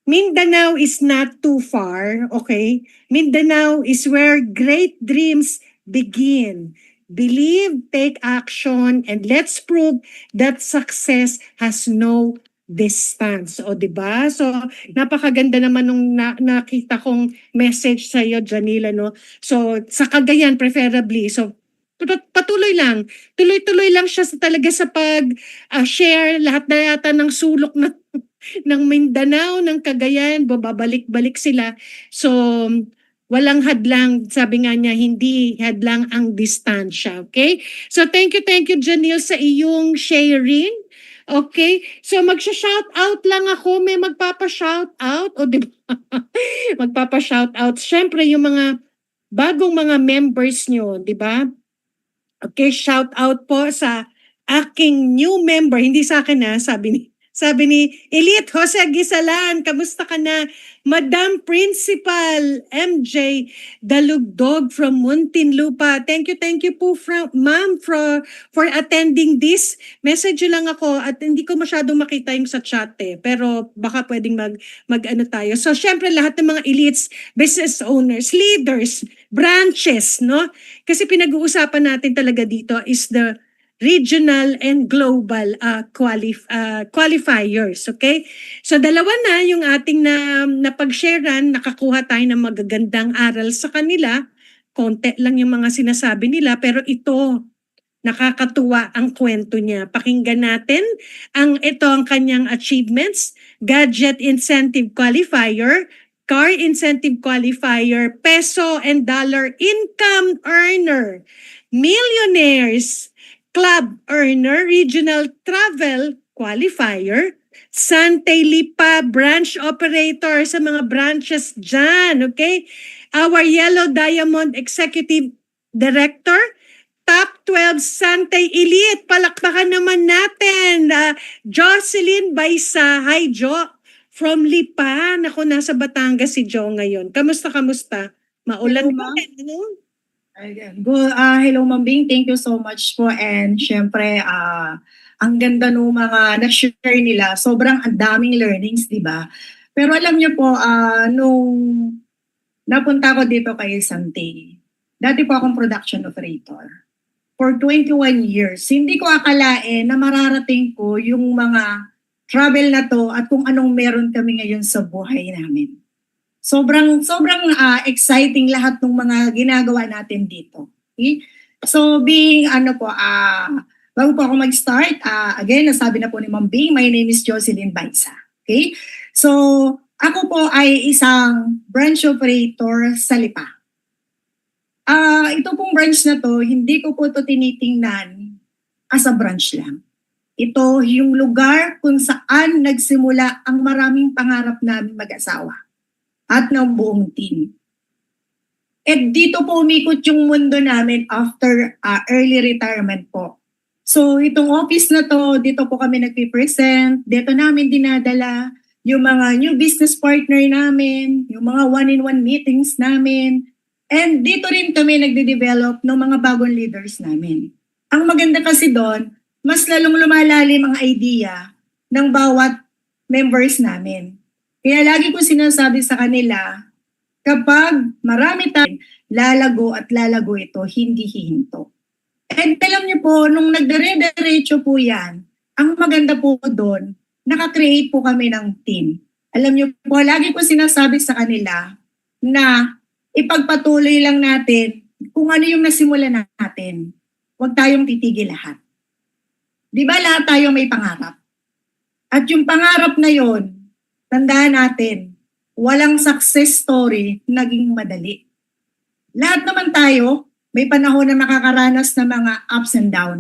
Mindanao is not too far, okay? Mindanao is where great dreams begin. Believe, take action, and let's prove that success has no distance. O, di ba? So, napakaganda naman nung nakita kong message sa iyo, Janila, no? So, sa Cagayan, preferably. So, patuloy lang. Tuloy-tuloy lang siya talaga sa pag-share lahat na yata ng sulok ng Mindanao, ng Cagayan, babalik-balik sila. So, walang hadlang, sabi nga niya, hindi hadlang ang distansya. Okay? So, thank you, Janil, sa iyong sharing. Okay? So, magsha-shout out lang ako. May magpapa-shout out. O, di ba? Magpapa-shout out. Siyempre, yung mga bagong mga members nyo, di ba? Okay, shout out po sa aking new member. Hindi sa akin na, sabi ni Elite Jose Aguisalan, kamusta ka na? Madam Principal MJ Dalugdog from Muntinlupa. Thank you po ma'am for attending this. Message lang ako at hindi ko masyadong makita yung sa chat pero baka pwedeng mag-ano tayo. So syempre lahat ng mga elites, business owners, leaders, branches, no? Kasi pinag-uusapan natin talaga dito is the regional and global qualifiers, okay? So dalawa na yung ating napag-sharean, nakakuha tayo ng magagandang aral sa kanila. Konti lang yung mga sinasabi nila, pero ito, nakakatuwa ang kwento niya. Pakinggan natin ang kanyang achievements: gadget incentive qualifier, car incentive qualifier, peso and dollar income earner, millionaires club earner, regional travel qualifier, Sante Lipa branch operator sa mga branches dyan, okay? Our Yellow Diamond Executive Director, Top 12 Sante Elite, palakpakan naman natin, Jocelyn Baisa. Hi, Jo. From Lipa. Naku, nasa Batangas si Jo ngayon. Kamusta? Maulan ba? Hello, Ma'am Bing. Thank you so much po. And syempre, ang ganda nung mga na-share nila. Sobrang ang daming learnings, di ba? Pero alam niyo po, nung napunta ko dito kay Sante, dati po akong production operator. For 21 years, hindi ko akalain na mararating ko yung mga travel na to at kung anong meron kami ngayon sa buhay namin. Sobrang exciting lahat ng mga ginagawa natin dito. Okay? So being bago po ako mag-start, again, nasabi na po ni Ma'am Bing, my name is Jocelyn Baisa. Okay? So ako po ay isang branch operator sa Lipa. Ito pong branch na to, hindi ko po to tinitingnan as a branch lang. Ito yung lugar kung saan nagsimula ang maraming pangarap namin mag-asawa at ng buong team. At dito po umikot yung mundo namin after early retirement po. So itong office na to, dito po kami nagpipresent, dito namin dinadala yung mga new business partner namin, yung mga one-in-one meetings namin, and dito rin kami nagde-develop ng mga bagong leaders namin. Ang maganda kasi doon, mas lalong lumalalim ang idea ng bawat members namin. Kaya lagi ko sinasabi sa kanila, kapag marami tayong lalago at lalago ito, hindi hihinto. And alam niyo po, nung nagdire-diretso po yan, ang maganda po doon, nakakreate po kami ng team. Alam niyo po, lagi ko sinasabi sa kanila na ipagpatuloy lang natin kung ano yung nasimula natin. Huwag tayong titigil lahat. Di ba lahat tayo may pangarap? At yung pangarap na yon, tandaan natin, walang success story naging madali. Lahat naman tayo, may panahon na nakakaranas ng mga ups and down.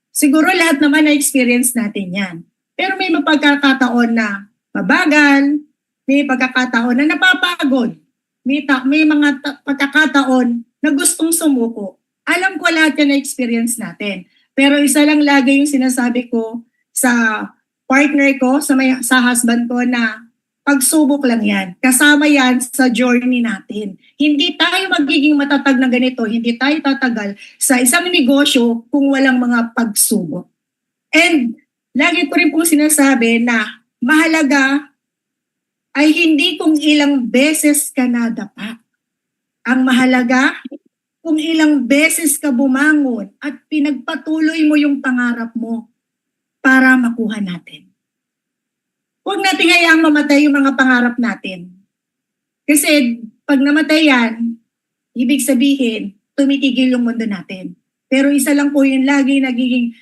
Siguro lahat naman na-experience natin yan. Pero may pagkakataon na mabagal, may pagkakataon na napapagod, may mga pagkakataon na gustong sumuko. Alam ko lahat yan na-experience natin. Pero isa lang lagi yung sinasabi ko sa partner ko, sa husband ko na pagsubok lang yan. Kasama yan sa journey natin. Hindi tayo magiging matatag na ganito, hindi tayo tatagal sa isang negosyo kung walang mga pagsubok. And lagi ko rin pong sinasabi na mahalaga ay hindi kung ilang beses ka nadapa. Ang mahalaga, kung ilang beses ka bumangon at pinagpatuloy mo yung pangarap mo para makuha natin. Huwag natin hayaang mamatay yung mga pangarap natin. Kasi pag namatay yan, ibig sabihin, tumitigil yung mundo natin. Pero isa lang po yung lagi nagiging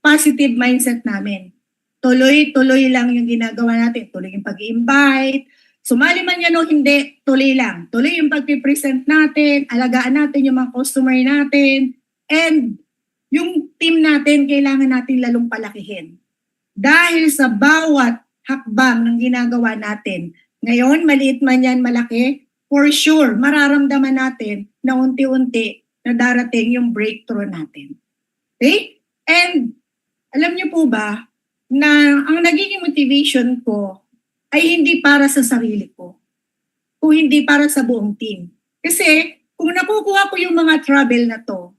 positive mindset namin. Tuloy-tuloy lang yung ginagawa natin. Tuloy yung pag-i-invite. Sumali man yan o hindi, tuloy lang. Tuloy yung pag-present natin, alagaan natin yung mga customer natin, and yung team natin, kailangan natin lalong palakihin. Dahil sa bawat hakbang ng ginagawa natin, ngayon, maliit man yan, malaki, for sure, mararamdaman natin na unti-unti na darating yung breakthrough natin. Okay? And alam niyo po ba, na ang nagiging motivation ko ay hindi para sa sarili ko, kung hindi para sa buong team. Kasi kung nakukuha ko yung mga travel na to,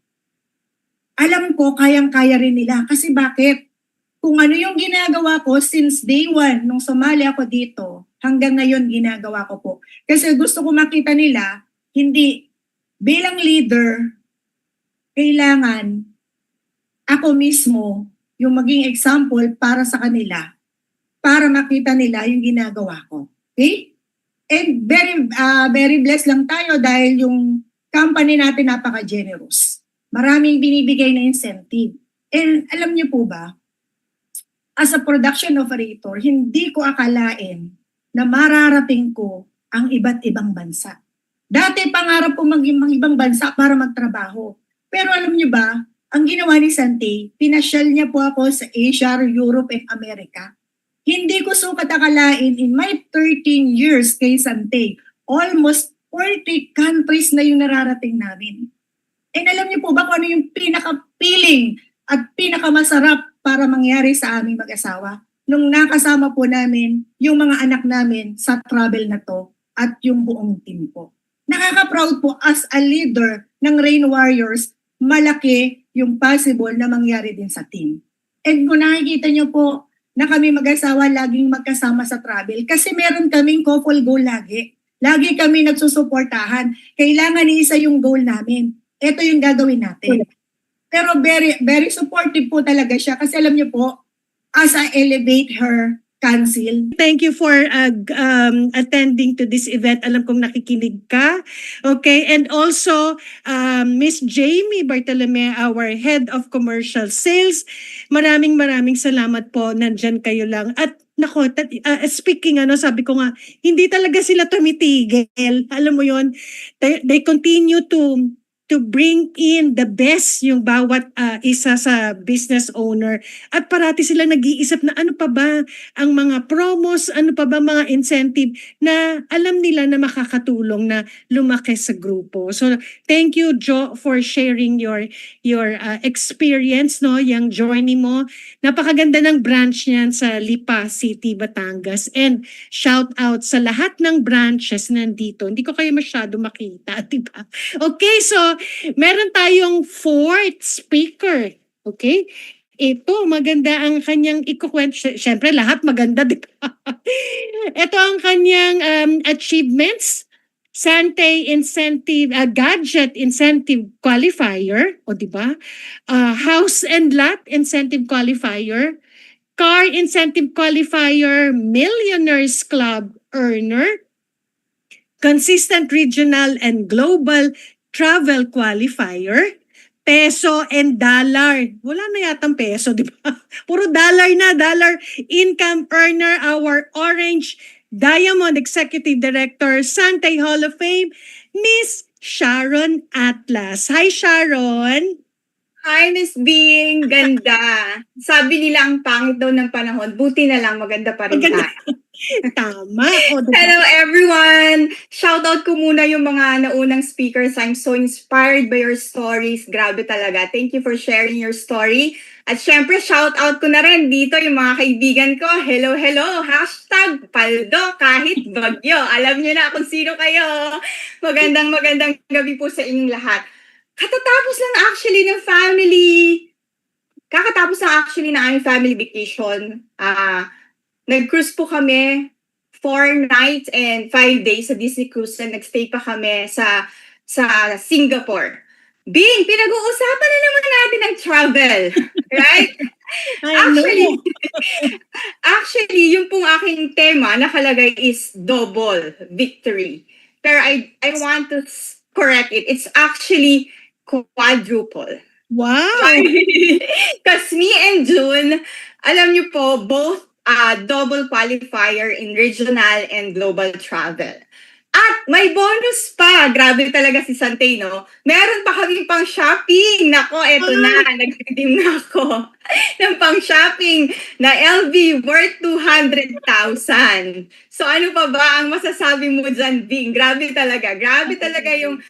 alam ko kayang-kaya rin nila. Kasi bakit? Kung ano yung ginagawa ko since day one, nung sumali ako dito, hanggang ngayon ginagawa ko po. Kasi gusto ko makita nila, hindi bilang leader, kailangan ako mismo yung maging example para sa kanila, para makita nila yung ginagawa ko. Okay? And very blessed lang tayo dahil yung company natin napaka-generous. Maraming binibigay na incentive. And alam niyo po ba, as a production operator, hindi ko akalain na mararating ko ang iba't ibang bansa. Dati pangarap ko maging ibang bansa para magtrabaho. Pero alam niyo ba, ang ginawa ni Sante, pinasyal niya po ako sa Asia, Europe, and America. Hindi ko sukat akalain in my 13 years kay Sante, almost 40 countries na yung nararating namin. And alam niyo po ba kung ano yung pinaka-feeling at pinaka-masarap para mangyari sa aming mag-asawa? Nung nakasama po namin yung mga anak namin sa travel na to at yung buong team po. Nakaka-proud po as a leader ng Rain Warriors, malaki yung possible na mangyari din sa team. And kung nakikita nyo po na kami mag-asawa laging magkasama sa travel kasi meron kaming couple goal lagi. Lagi kami nagsusuportahan. Kailangan isa yung goal namin. Ito yung gagawin natin. Pero very supportive po talaga siya kasi alam niyo po, as I elevate her council. Thank you for attending to this event. Alam kong nakikinig ka. Okay, and also Miss Jamie Bartolome, our Head of Commercial Sales. Maraming salamat po. Nandyan kayo lang. At nako, speaking sabi ko nga, hindi talaga sila tumitigil. Alam mo yon, they continue to bring in the best yung bawat isa sa business owner. At parati sila nag-iisip na ano pa ba ang mga promos, ano pa ba mga incentive na alam nila na makakatulong na lumaki sa grupo. So thank you, Jo, for sharing your experience, no, yung journey mo. Napakaganda ng branch niyan sa Lipa City, Batangas. And shout out sa lahat ng branches nandito. Hindi ko kayo masyado makita, diba? Okay, so meron tayong fourth speaker. Okay? Ito, maganda ang kanyang ikukwento. Siyempre, lahat maganda, diba? Ito ang kanyang achievements. Sante Incentive, Gadget Incentive Qualifier, o diba? House and Lot Incentive Qualifier. Car Incentive Qualifier, Millionaires Club Earner. Consistent Regional and Global Travel Qualifier, peso and dollar. Wala na yatang peso, di ba? Puro dollar na, dollar income earner, our Orange Diamond Executive Director, Santay Hall of Fame, Miss Sharon Atlas. Hi, Sharon! Hi, Miss Bing. Ganda. Sabi nila ang pangit daw ng panahon. Buti na lang, maganda pa rin tayo. Tama. O, diba? Hello, everyone. Shoutout ko muna yung mga naunang speakers. I'm so inspired by your stories. Grabe talaga. Thank you for sharing your story. At syempre, shoutout ko na rin dito yung mga kaibigan ko. Hello, hello. Hashtag Paldo kahit bagyo. Alam niyo na kung sino kayo. Magandang gabi po sa inyong lahat. Kakatapos lang actually ng aming family vacation. Nag-cruise po kami 4 nights and 5 days sa Disney Cruise and nag-stay pa kami sa Singapore. Bing, pinag-uusapan na naman natin ang travel. Right? Actually, yung pong aking tema nakalagay is double victory. Pero I want to correct it. It's actually quadruple. Wow! Because me and June, alam niyo po, both double qualifier in regional and global travel. At may bonus pa. Grabe talaga si Santay, no? Meron pa kami pang shopping. Nako, eto na. Nag-redeem na ako ng pang shopping na LV worth 200,000. So ano pa ba ang masasabi mo dyan, Bing? Grabe talaga. Grabe talaga yung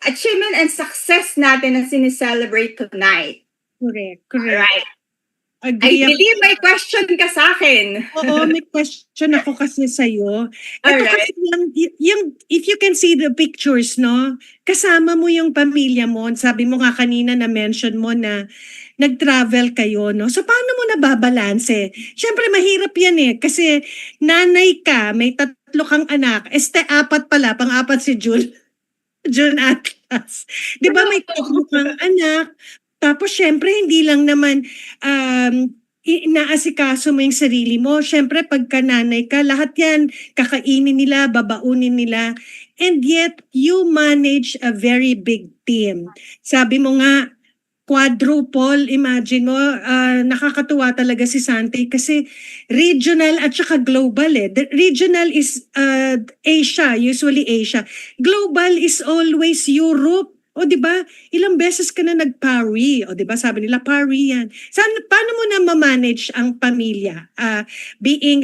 achievement and success natin na sineselebrate tonight. Correct. Right. I Agree ako. believe may question ka sa akin. Oo, may question ako kasi sa'yo. Ito Alright. kasi yung, if you can see the pictures, no? Kasama mo yung pamilya mo. Sabi mo nga kanina na-mention mo na nag-travel kayo, no? So, paano mo nababalanse? Siyempre, mahirap yan eh. Kasi nanay ka, may 3 kang anak. 4 pala, pang-4 si June. June Atlas. Di ba may 3 kang anak? Tapos, syempre, hindi lang naman inaasikaso mo yung sarili mo. Syempre, pagka nanay ka, lahat yan, kakainin nila, babaunin nila. And yet, you manage a very big team. Sabi mo nga, quadruple, imagine mo, nakakatuwa talaga si Santay kasi regional at saka global eh. The regional is Asia, usually Asia. Global is always Europe. O di ba? Ilang beses ka na nag-pari. O di ba? Sabi nila pari yan. Paano mo na ma-manage ang pamilya? Being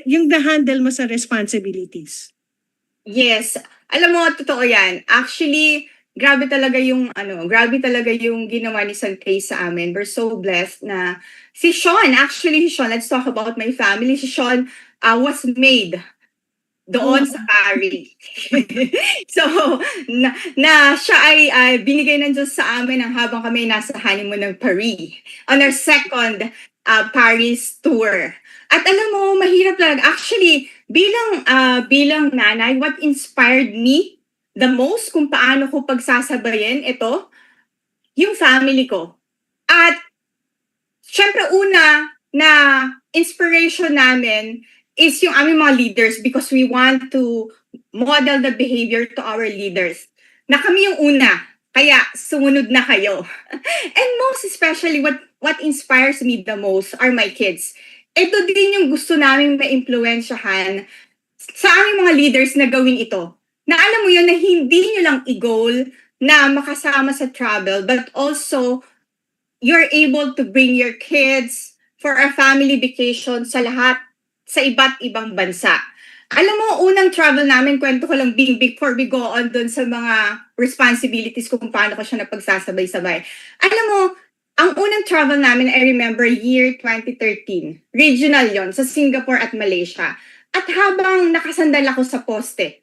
yung na-handle mo sa responsibilities. Yes. Alam mo, totoo yan. Actually, grabe talaga yung ginawa ni Santay sa amin. We're so blessed na si Sean, let's talk about my family. Si Sean was made doon sa Paris. So, na siya ay binigay ng Diyos sa amin habang kami nasa honeymoon ng Paris. On our second Paris tour. At alam mo, mahirap lang. Actually, bilang nanay, what inspired me the most kung paano ko pagsasabayin ito, yung family ko. At syempre una na inspiration namin is yung aming mga leaders because we want to model the behavior to our leaders. Na kami yung una, kaya sumunod na kayo. And most especially, what inspires me the most are my kids. Ito din yung gusto namin ma-impluensyahan sa aming mga leaders na gawin ito. Na alam mo yun, na hindi nyo lang i-goal na makasama sa travel, but also you're able to bring your kids for a family vacation sa iba't ibang bansa. Alam mo, unang travel namin, kwento ko lang before we go on dun sa mga responsibilities ko kung paano ko siya napagsasabay-sabay. Alam mo, ang unang travel namin, I remember year 2013. Regional yon sa Singapore at Malaysia. At habang nakasandal ako sa poste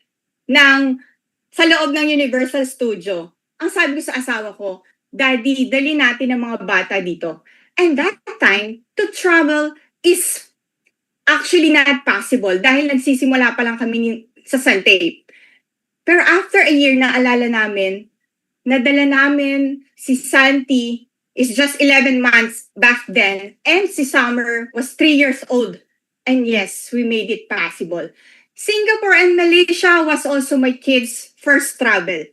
sa loob ng Universal Studio, ang sabi ko sa asawa ko, Daddy, dali natin ang mga bata dito. And that time, to travel is actually not possible dahil nagsisimula pa lang kami sa Santay. Pero after a year, naalala namin, nadala namin si Santi is just 11 months back then and si Summer was 3 years old. And yes, we made it possible. Singapore and Malaysia was also my kids' first travel.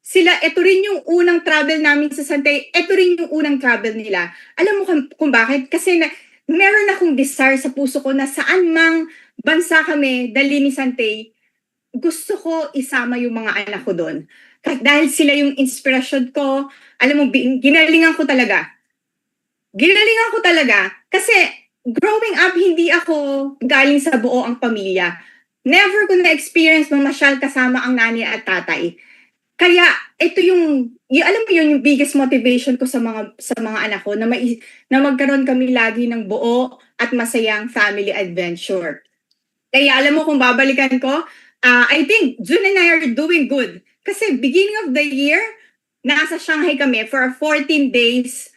sila, ito rin yung unang travel namin sa Santay, ito rin yung unang travel nila. Alam mo kung bakit? Kasi meron akong desire sa puso ko na saan mang bansa kami dali ni Santay, gusto ko isama yung mga anak ko doon. Dahil sila yung inspirasyon ko, alam mo, ginalingan ko talaga. Kasi growing up, hindi ako galing sa buo ang pamilya. Never ko na-experience mamasyal kasama ang nanay at tatay. Kaya ito yung alam mo yun, yung biggest motivation ko sa mga anak ko na magkaroon kami lagi ng buo at masayang family adventure. Kaya alam mo kung babalikan ko, I think June and I are doing good. Kasi beginning of the year, nasa Shanghai kami for a 14 days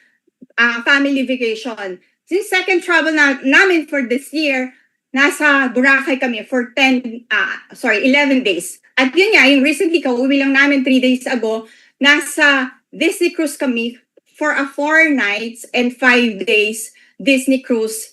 family vacation. Since second travel namin for this year, nasa Boracay kami for 11 days. At yun nga, yung recently kauwi lang namin 3 days ago, nasa Disney cruise kami for a 4 nights and 5 days Disney cruise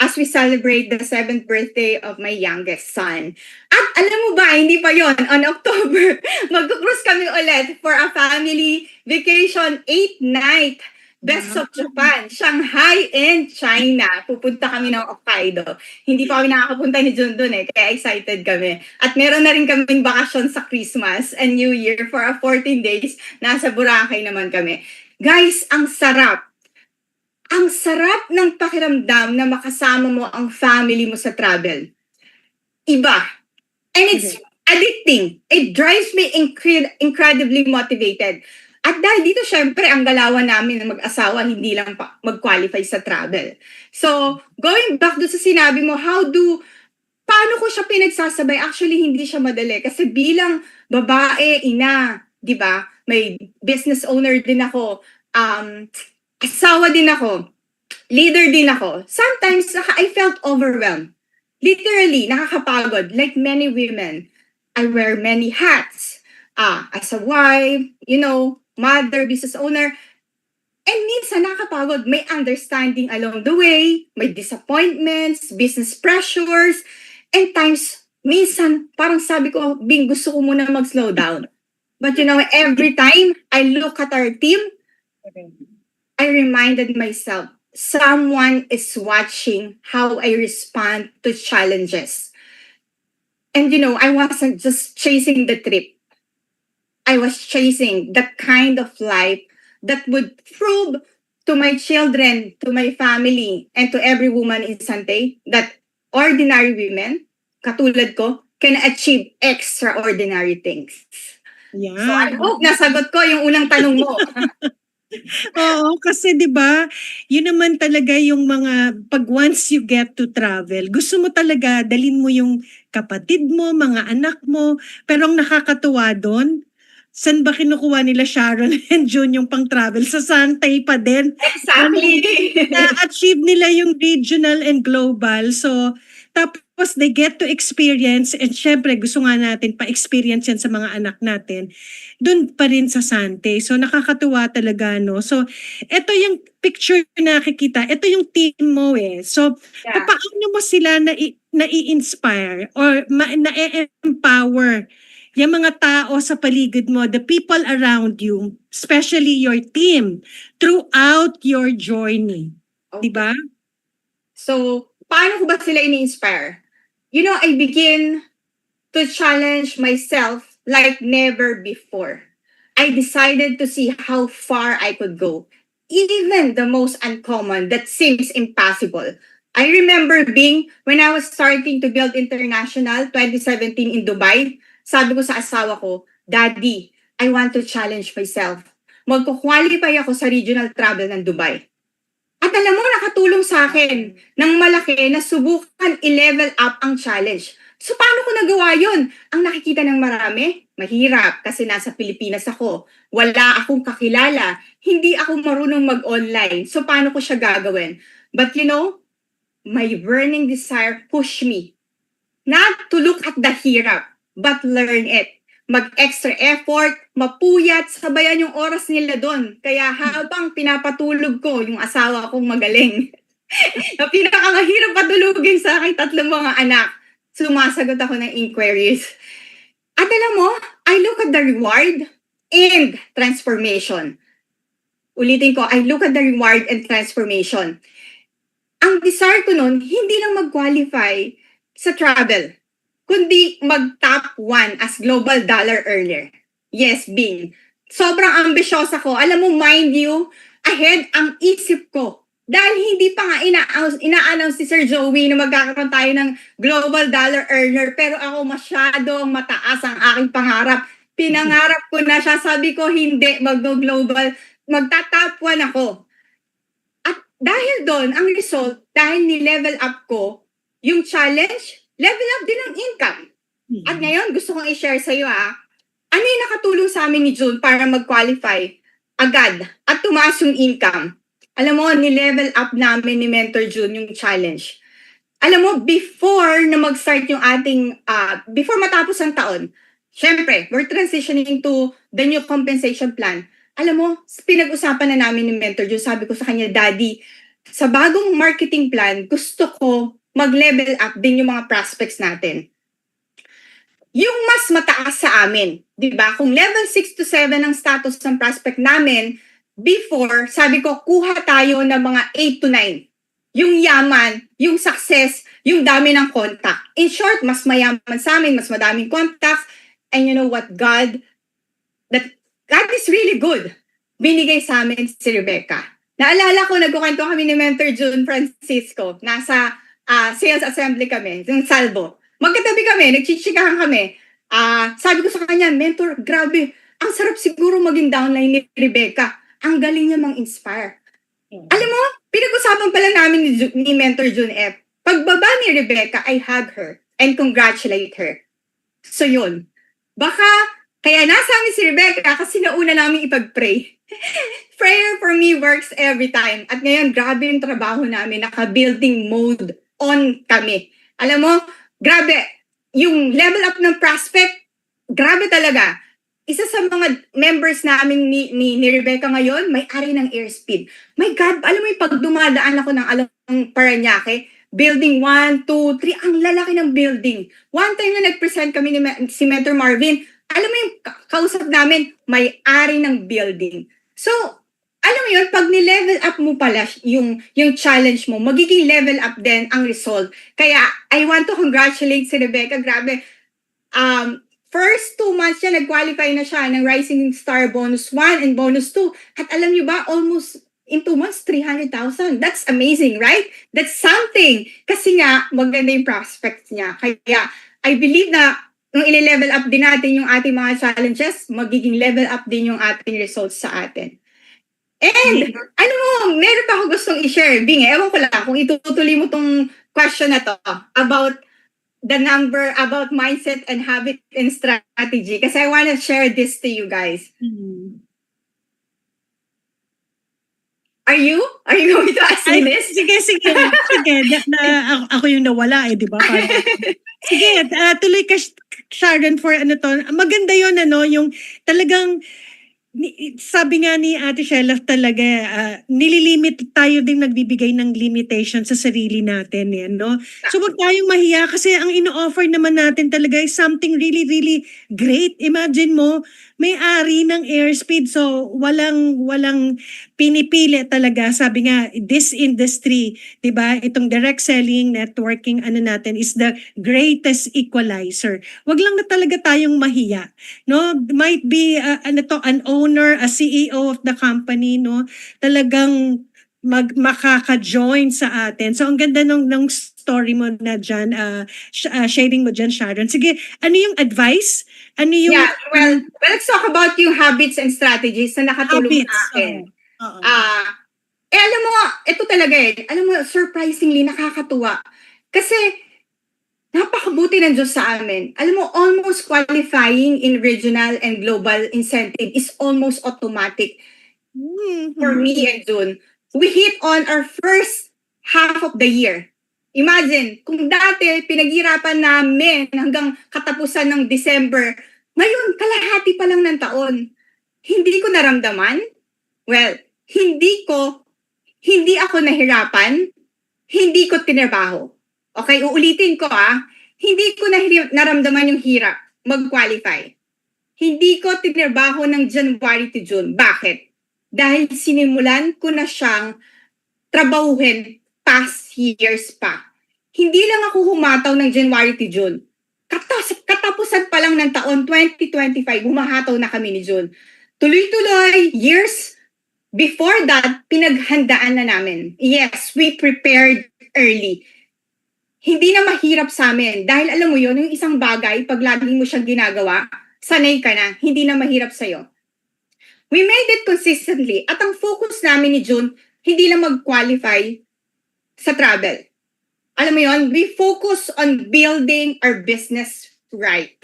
as we celebrate the 7th birthday of my youngest son. At alam mo ba, hindi pa yon, on October, mag-cruise kami ulit for a family vacation 8-night. Best of Japan, Shanghai, and China. Pupunta kami ng Hokkaido. Hindi pa kami nakakapunta ni Jun dun kaya excited kami. At meron na rin kaming bakasyon sa Christmas and New Year for a 14 days. Nasa Boracay naman kami. Guys, ang sarap. Ang sarap ng pakiramdam na makasama mo ang family mo sa travel. Iba. And it's addicting. It drives me incredibly motivated. At dahil dito, syempre, ang galawan namin na mag-asawa, hindi lang mag-qualify sa travel. So, going back doon sa sinabi mo, paano ko siya pinagsasabay? Actually, hindi siya madali. Kasi bilang babae, ina, di ba? May business owner din ako. Asawa din ako. Leader din ako. Sometimes, I felt overwhelmed. Literally, nakakapagod. Like many women, I wear many hats. As a wife, mother, business owner. And minsan nakakapagod. May understanding along the way. May disappointments, business pressures. And times, minsan, parang sabi ko, gusto ko muna mag-slow down. But every time I look at our team, I reminded myself, someone is watching how I respond to challenges. And I wasn't just chasing the trip. I was chasing the kind of life that would prove to my children, to my family, and to every woman in Santay that ordinary women, katulad ko, can achieve extraordinary things. Yeah. So I hope nasagot ko yung unang tanong mo. Oo, kasi 'di ba, yun naman talaga yung mga pag once you get to travel, gusto mo talaga dalin mo yung kapatid mo, mga anak mo, pero ang nakakatuwa doon, saan ba kinukuha nila Sharon and June yung pang-travel? Sa Santay pa din. Exactly. Na-achieve nila yung regional and global. So, tapos they get to experience, and syempre gusto nga natin pa-experience yan sa mga anak natin, dun pa rin sa Santay. So, nakakatuwa talaga, no? So, ito yung picture na nakikita. Ito yung team mo So, paano mo sila na-i-inspire or na-empower yung mga tao sa paligid mo, the people around you, especially your team, throughout your journey. Okay. Diba? So, paano ko ba sila ini-inspire? I begin to challenge myself like never before. I decided to see how far I could go. Even the most uncommon that seems impossible. I remember when I was starting to build international 2017 in Dubai, sabi ko sa asawa ko, Daddy, I want to challenge myself. Magko-qualify ako sa regional travel ng Dubai. At alam mo, nakatulong sa akin ng malaki na subukan i-level up ang challenge. So paano ko nagawa yun? Ang nakikita ng marami, mahirap kasi nasa Pilipinas ako. Wala akong kakilala. Hindi ako marunong mag-online. So paano ko siya gagawin? But my burning desire pushed me not to look at the hirap, but learn it. Mag-extra effort, mapuyat, sabayan yung oras nila doon. Kaya habang pinapatulog ko yung asawa kong magaling, na pinakamahirap patulugin sa aking 3 mga anak, sumasagot ako ng inquiries. At alam mo, I look at the reward. and transformation. Ulitin ko, I look at the reward and transformation. Ang desire ko nun, hindi lang mag-qualify sa travel, kundi mag-top 1 as global dollar earner. Yes, Bing. Sobrang ambisyosa ko. Alam mo, mind you, ahead ang isip ko. Dahil hindi pa nga ina-announce si Sir Joey na magkakaroon tayo ng global dollar earner, pero ako masyadong mataas ang aking pangarap. Pinangarap ko na siya. Sabi ko, hindi, mag-global, magta-top 1 ako. At dahil doon, ang result, dahil ni-level up ko, yung challenge, level up din ang income. At ngayon, gusto kong i-share sa iyo, ano yung nakatulong sa amin ni June para mag-qualify agad at tumaas yung income? Alam mo, ni-level up namin ni Mentor June yung challenge. Alam mo, before na mag-start yung ating, before matapos ang taon, syempre, we're transitioning to the new compensation plan. Alam mo, pinag-usapan na namin ni Mentor June, sabi ko sa kanya, Daddy, sa bagong marketing plan, gusto ko mag-level up din yung mga prospects natin. Yung mas mataas sa amin, di ba? Kung level 6 to 7 ang status ng prospect namin, before, sabi ko, kuha tayo ng mga 8 to 9. Yung yaman, yung success, yung dami ng contact. In short, mas mayaman sa amin, mas madaming contacts. And you know what, God is really good. Binigay sa amin si Rebecca. Naalala ko, nagkukwento kami ni Mentor June Francisco. Nasa sales assembly kami, yung Salvo. Magkatabi kami, nagchichikahan kami. Sabi ko sa kanya, Mentor, grabe, ang sarap siguro maging downline ni Rebecca. Ang galing niya mang-inspire. Alam mo, pinag-usapan pala namin ni Mentor June F. Pagbaba ni Rebecca, I hug her and congratulate her. So yun. Baka, kaya nasa amin si Rebecca kasi nauna namin ipag-pray. Prayer for me works every time. At ngayon, grabe yung trabaho namin. Naka-building mode on kami. Alam mo, grabe. Yung level up ng prospect, grabe talaga. Isa sa mga members namin ni Rebecca ngayon, may-ari ng Airspeed. My God, alam mo yung pag dumadaan ako ng Parañaque, building 1, 2, 3, ang lalaki ng building. One time na nag-present kami si Mentor Marvin, alam mo yung kausap namin, may-ari ng building. So, alam mo yun, pag ni-level up mo pala yung challenge mo, magiging level up din ang result. Kaya, I want to congratulate si Rebecca. Grabe. First 2 months siya, nag-qualify na siya ng Rising Star Bonus 1 and Bonus 2. At alam niyo ba, almost in 2 months, 300,000. That's amazing, right? That's something. Kasi nga, maganda yung prospects niya. Kaya, I believe na nung i-level up din natin yung ating mga challenges, magiging level up din yung ating results sa atin. And, ano mo, meron pa ako gustong i-share. Bing, ewan ko lang kung itutuloy mo tong question na to about the number, about mindset and habit and strategy. Kasi I want to share this to you guys. Are you going to ask me this? Sige. Ako yung nawala di ba? Sige, tuloy ka, Sharon, for ano to. Maganda yun, yung talagang, sabi nga ni Ate Sheila talaga, nililimit tayo din nagbibigay ng limitation sa sarili natin. No? So wag tayong mahiya kasi ang ino-offer naman natin talaga is something really, really great. Imagine mo, may-ari ng Airspeed. So walang pinipili talaga. Sabi nga, this industry, diba, itong direct selling, networking, natin is the greatest equalizer. Wag lang na talaga tayong mahiya. No? Might be, an owner, a CEO of the company, no? Talagang makaka-join sa atin. So ang ganda ng story mo na dyan, sharing mo dyan, Sharon. Sige, ano yung advice? Ano yung... Yeah, well, let's talk about yung habits and strategies na nakatulong sa akin. Alam mo, ito talaga alam mo, surprisingly, nakakatuwa. Kasi, napakabuti ng Diyos sa amin. Alam mo, almost qualifying in regional and global incentive is almost automatic for me and June. We hit on our first half of the year. Imagine, kung dati pinaghirapan namin hanggang katapusan ng December, ngayon kalahati pa lang ng taon. Hindi ko naramdaman? Well, hindi ako nahirapan, hindi ko tinrabaho. Okay, uulitin ko hindi ko naramdaman yung hirap mag-qualify. Hindi ko tinrabaho ng January to June. Bakit? Dahil sinimulan ko na siyang trabahuhin past years pa. Hindi lang ako humataw ng January to June. Katapusan pa lang ng taon 2025, humahataw na kami ni June. Tuloy-tuloy, years before that, pinaghandaan na namin. Yes, we prepared early. Hindi na mahirap sa amin. Dahil alam mo yun, yung isang bagay, pag lagi mo siyang ginagawa, sanay ka na, hindi na mahirap sa'yo. We made it consistently. At ang focus namin ni June, hindi lang mag-qualify sa travel. Alam mo yun, we focus on building our business right.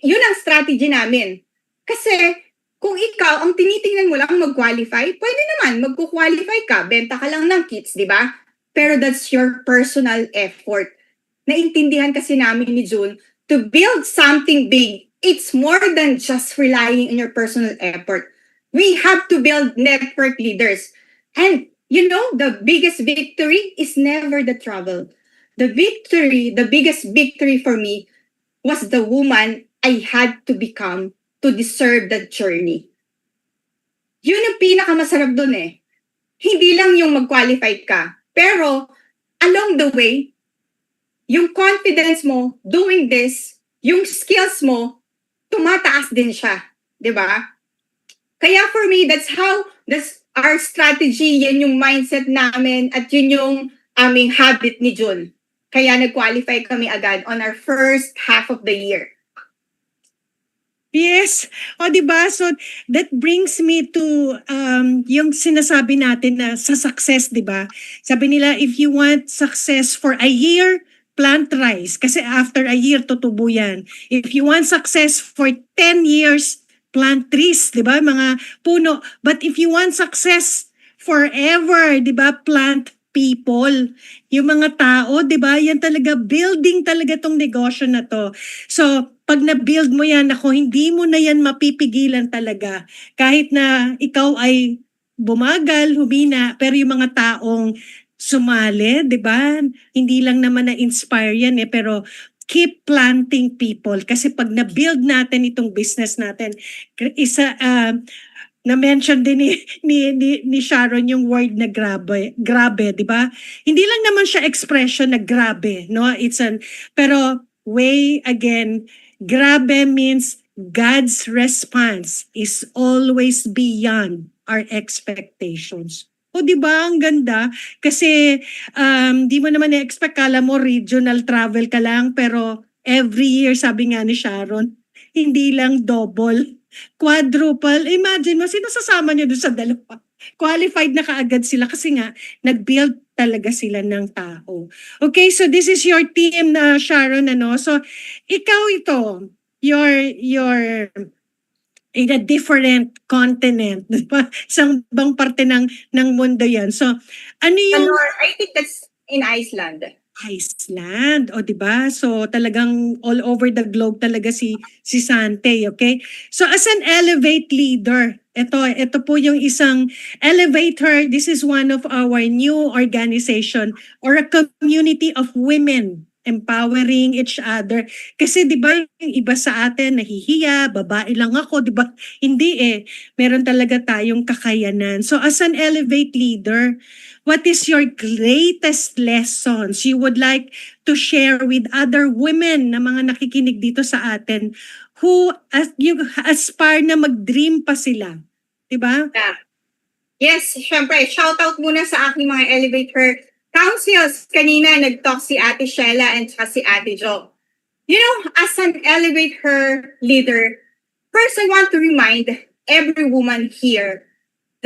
Yun ang strategy namin. Kasi kung ikaw, ang tinitingnan mo lang mag-qualify, pwede naman, mag-qualify ka, benta ka lang ng kits, di ba? Pero that's your personal effort. Naintindihan kasi namin ni June, to build something big, it's more than just relying on your personal effort. We have to build network leaders. And you know, the biggest victory is never the travel. The biggest victory for me was the woman I had to become to deserve that journey. Yun ang pinakamasarap dun eh. Hindi lang yung mag-qualify ka. Pero, along the way, yung confidence mo doing this, yung skills mo, tumataas din siya. Diba? Kaya for me, that's our strategy, yan yung mindset namin at yun yung aming habit ni June. Kaya nag-qualify kami agad on our first half of the year. Yes. O, diba? So, that brings me to yung sinasabi natin na sa success, diba? Sabi nila, if you want success for a year, plant rice. Kasi after a year, tutubo yan. If you want success for 10 years, plant trees, diba? Mga puno. But if you want success forever, diba? Plant people. Yung mga tao, diba? Yan talaga, building talaga tong negosyo na to. So, pag na-build mo yan, ako, hindi mo na yan mapipigilan talaga. Kahit na ikaw ay bumagal, humina, pero yung mga taong sumali, di ba? Hindi lang naman na-inspire yan eh, pero keep planting people. Kasi pag na-build natin itong business natin, na-mention din ni Sharon yung word na grabe, di ba? Hindi lang naman siya expression na grabe, no? Pero way again, grabe means God's response is always beyond our expectations. O di ba ang ganda? Kasi di mo naman na-expect, kala mo regional travel ka lang, pero every year, sabi nga ni Sharon, hindi lang double, quadruple. Imagine mo, sino sasama niyo doon sa dalawa? Qualified na kaagad sila kasi nga, nag-build talaga sila ng tao. Okay, so this is your team na Sharon, ano? So, ikaw ito, your in a different continent, di ba? Isang bang parte ng mundo yan. So, ano yung... I think that's in Iceland. Iceland, o di ba? So, talagang all over the globe talaga si Sante, okay? So, as an Elevate leader, ito po yung isang Elevator. This is one of our new organization or a community of women empowering each other. Kasi di ba yung iba sa atin nahihiya, babae lang ako, di ba? Hindi eh. Meron talaga tayong kakayanan. So as an Elevate leader, what is your greatest lessons you would like to share with other women na mga nakikinig dito sa atin who you aspire na mag-dream pa sila? Di ba? Yeah. Yes, syempre, shout out muna sa aking mga Elevator Councils. Kanina nag-talk si Ate Shella and si Ate Jo. You know, as an Elevator leader, first I want to remind every woman here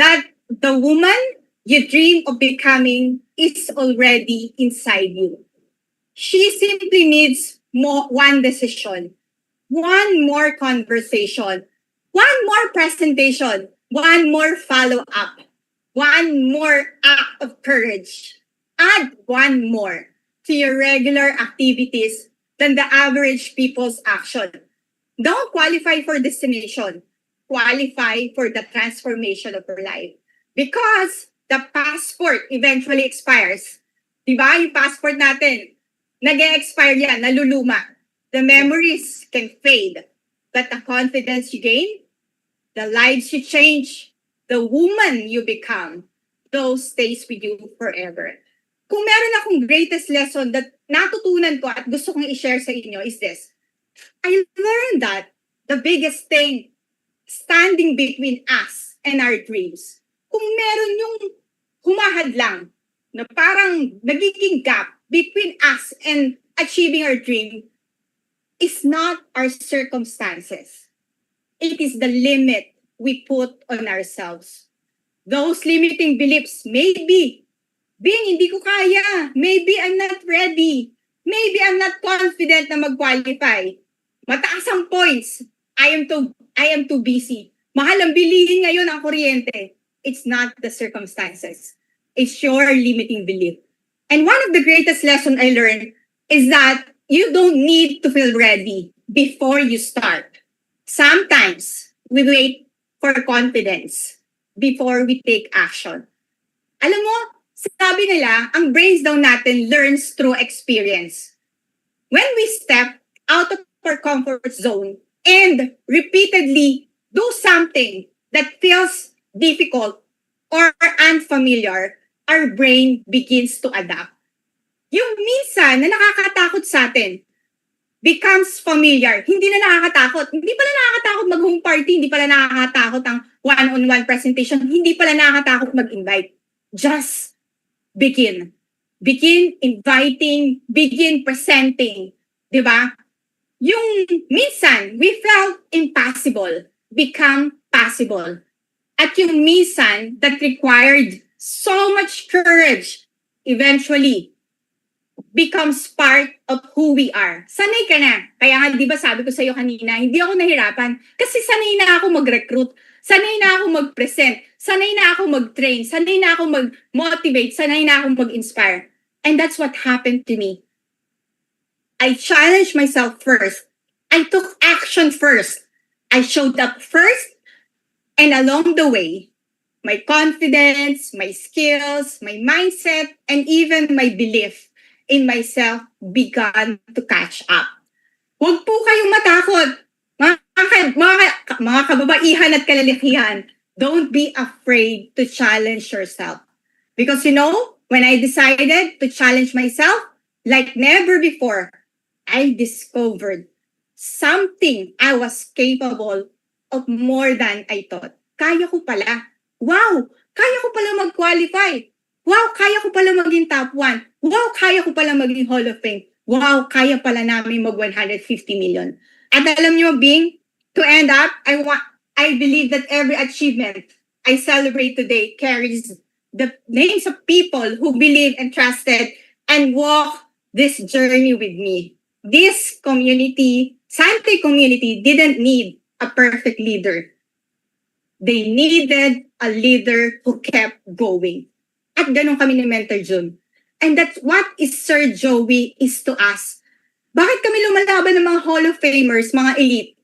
that the woman you dream of becoming is already inside you. She simply needs one decision, one more conversation, one more presentation, one more follow-up, one more act of courage. Add one more to your regular activities than the average people's action. Don't qualify for destination. Qualify for the transformation of your life. Because the passport eventually expires. Diba? Yung passport natin, nag-expire yan, naluluma. The memories can fade. but the confidence you gain, the lives you change, the woman you become, those stays with you forever. Kung meron akong greatest lesson that natutunan ko at gusto kong i-share sa inyo is this. I learned that the biggest thing standing between us and our dreams, kung meron yung humahad lang na parang nagiging gap between us and achieving our dream, is not our circumstances. It is the limit we put on ourselves. Those limiting beliefs, maybe, Bing, hindi ko kaya. Maybe I'm not ready. Maybe I'm not confident na mag-qualify. Mataas ang points. I am too busy. Mahal ang bilihin ngayon ang kuryente. It's not the circumstances. It's your limiting belief. And one of the greatest lessons I learned is that you don't need to feel ready before you start. Sometimes we wait for confidence before we take action. Alam mo, sabi nila, ang brains daw natin learns through experience. When we step out of our comfort zone and repeatedly do something that feels difficult or unfamiliar, our brain begins to adapt. Yung minsan na nakakatakot sa atin becomes familiar. Hindi na nakakatakot. Hindi pala nakakatakot mag-home party. Hindi pala nakakatakot ang one-on-one presentation. Hindi pala nakakatakot mag-invite. Just begin. Begin inviting. Begin presenting. Diba? Yung minsan, we felt impossible become possible. At yung minsan that required so much courage eventually becomes part of who we are. Sanay ka na. Kaya nga, di ba sabi ko sa'yo kanina, hindi ako nahirapan kasi sanay na ako mag-recruit, sanay na ako mag-present, sanay na ako mag-train, sanay na ako mag-motivate, sanay na ako mag-inspire. And that's what happened to me. I challenged myself first. I took action first. I showed up first. And along the way, my confidence, my skills, my mindset, and even my belief in myself began to catch up. Huwag po kayong matakot. Mga kababaihan at kalalikihan, don't be afraid to challenge yourself. Because you know, when I decided to challenge myself, like never before, I discovered something I was capable of more than I thought. Kaya ko pala. Wow! Kaya ko pala mag-qualify. Wow! Kaya ko pala maging top 1. Wow! Kaya ko pala maging Hall of Fame. Wow! Kaya pala namin mag-150 million. At alam niyo, Bing, to end up, I believe that every achievement I celebrate today carries the names of people who believe and trusted and walk this journey with me. This community, Sante community, didn't need a perfect leader. They needed a leader who kept going. At ganun kami ni Mentor June. And that's what is Sir Joey is to us. Bakit kami lumalaban ng mga Hall of Famers, mga elite?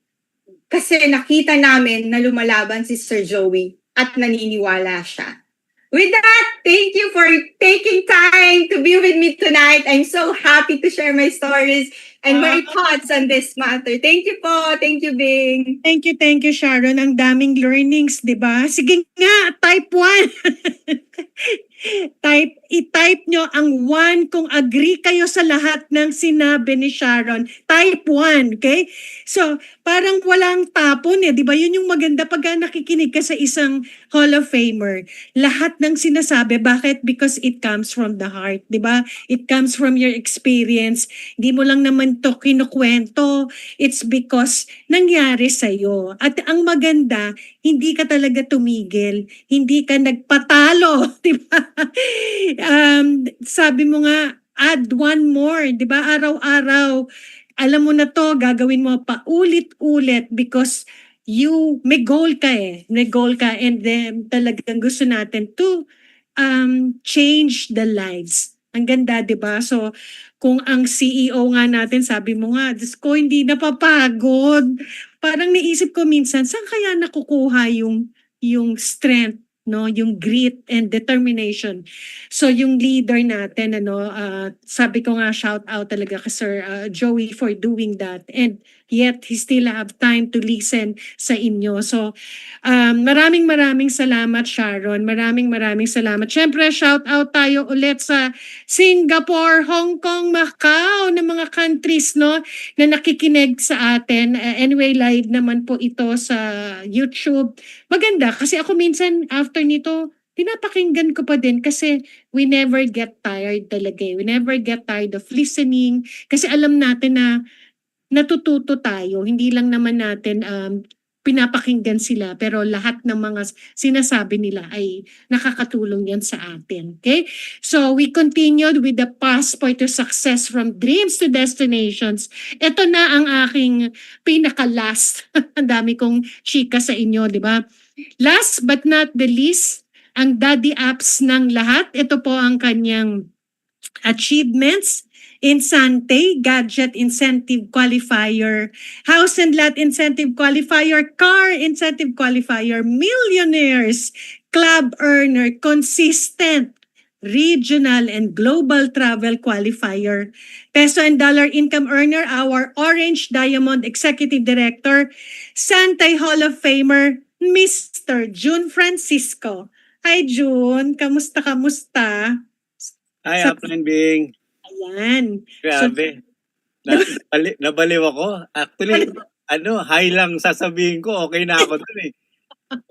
Kasi nakita namin na lumalaban si Sir Joey at naniniwala siya. With that, thank you for taking time to be with me tonight. I'm so happy to share my stories and my thoughts on this matter. Thank you po. Thank you, Bing. Thank you, Sharon. Ang daming learnings, di ba? Sige nga, type 1. I-type nyo ang 1 kung agree kayo sa lahat ng sinabi ni Sharon. Type 1, okay? So, parang walang tapon eh. Di ba? Yun yung maganda pag nakikinig ka sa isang Hall of Famer. Lahat ng sinasabi, bakit? Because it comes from the heart, di ba? It comes from your experience. Hindi mo lang naman to kinukwento. It's because nangyari sa'yo. At ang maganda, hindi ka talaga tumigil. Hindi ka nagpatalo, di ba? Sabi mo nga, add one more, di ba? Araw-araw, alam mo na to, gagawin mo pa ulit-ulit because may goal ka eh. May goal ka and then talagang gusto natin to change the lives. Ang ganda, di ba? So, kung ang CEO nga natin, sabi mo nga, Diyos ko, hindi napapagod. Parang naisip ko minsan, saan kaya nakukuha yung strength, no, yung grit and determination. So yung leader natin, sabi ko nga, shout out talaga kay Sir Joey for doing that. And yet he still have time to listen sa inyo. So, maraming salamat, Sharon. Maraming salamat. Siyempre, shout out tayo ulit sa Singapore, Hong Kong, Macau na mga countries no na nakikinig sa atin. Anyway, live naman po ito sa YouTube. Maganda kasi ako minsan after nito pinapakinggan ko pa din kasi we never get tired talaga. We never get tired of listening kasi alam natin na natututo tayo. Hindi lang naman natin pinapakinggan sila pero lahat ng mga sinasabi nila ay nakakatulong yan sa atin. Okay? So we continued with the passport to success from dreams to destinations. Ito na ang aking pinaka-last. Ang dami kong chika sa inyo, di ba? Last but not the least, ang daddy apps ng lahat. Ito po ang kanyang achievements in Sante, Gadget Incentive Qualifier, House and Lot Incentive Qualifier, Car Incentive Qualifier, Millionaires, Club Earner, Consistent, Regional and Global Travel Qualifier, Peso and Dollar Income Earner, our Orange Diamond Executive Director, Sante Hall of Famer, Mr. June Francisco. Hi June, kamusta? Hi, Upline Bing. Ayan. Grabe. Nabaliw ako. Actually, hi lang sasabihin ko. Okay na ako dun eh.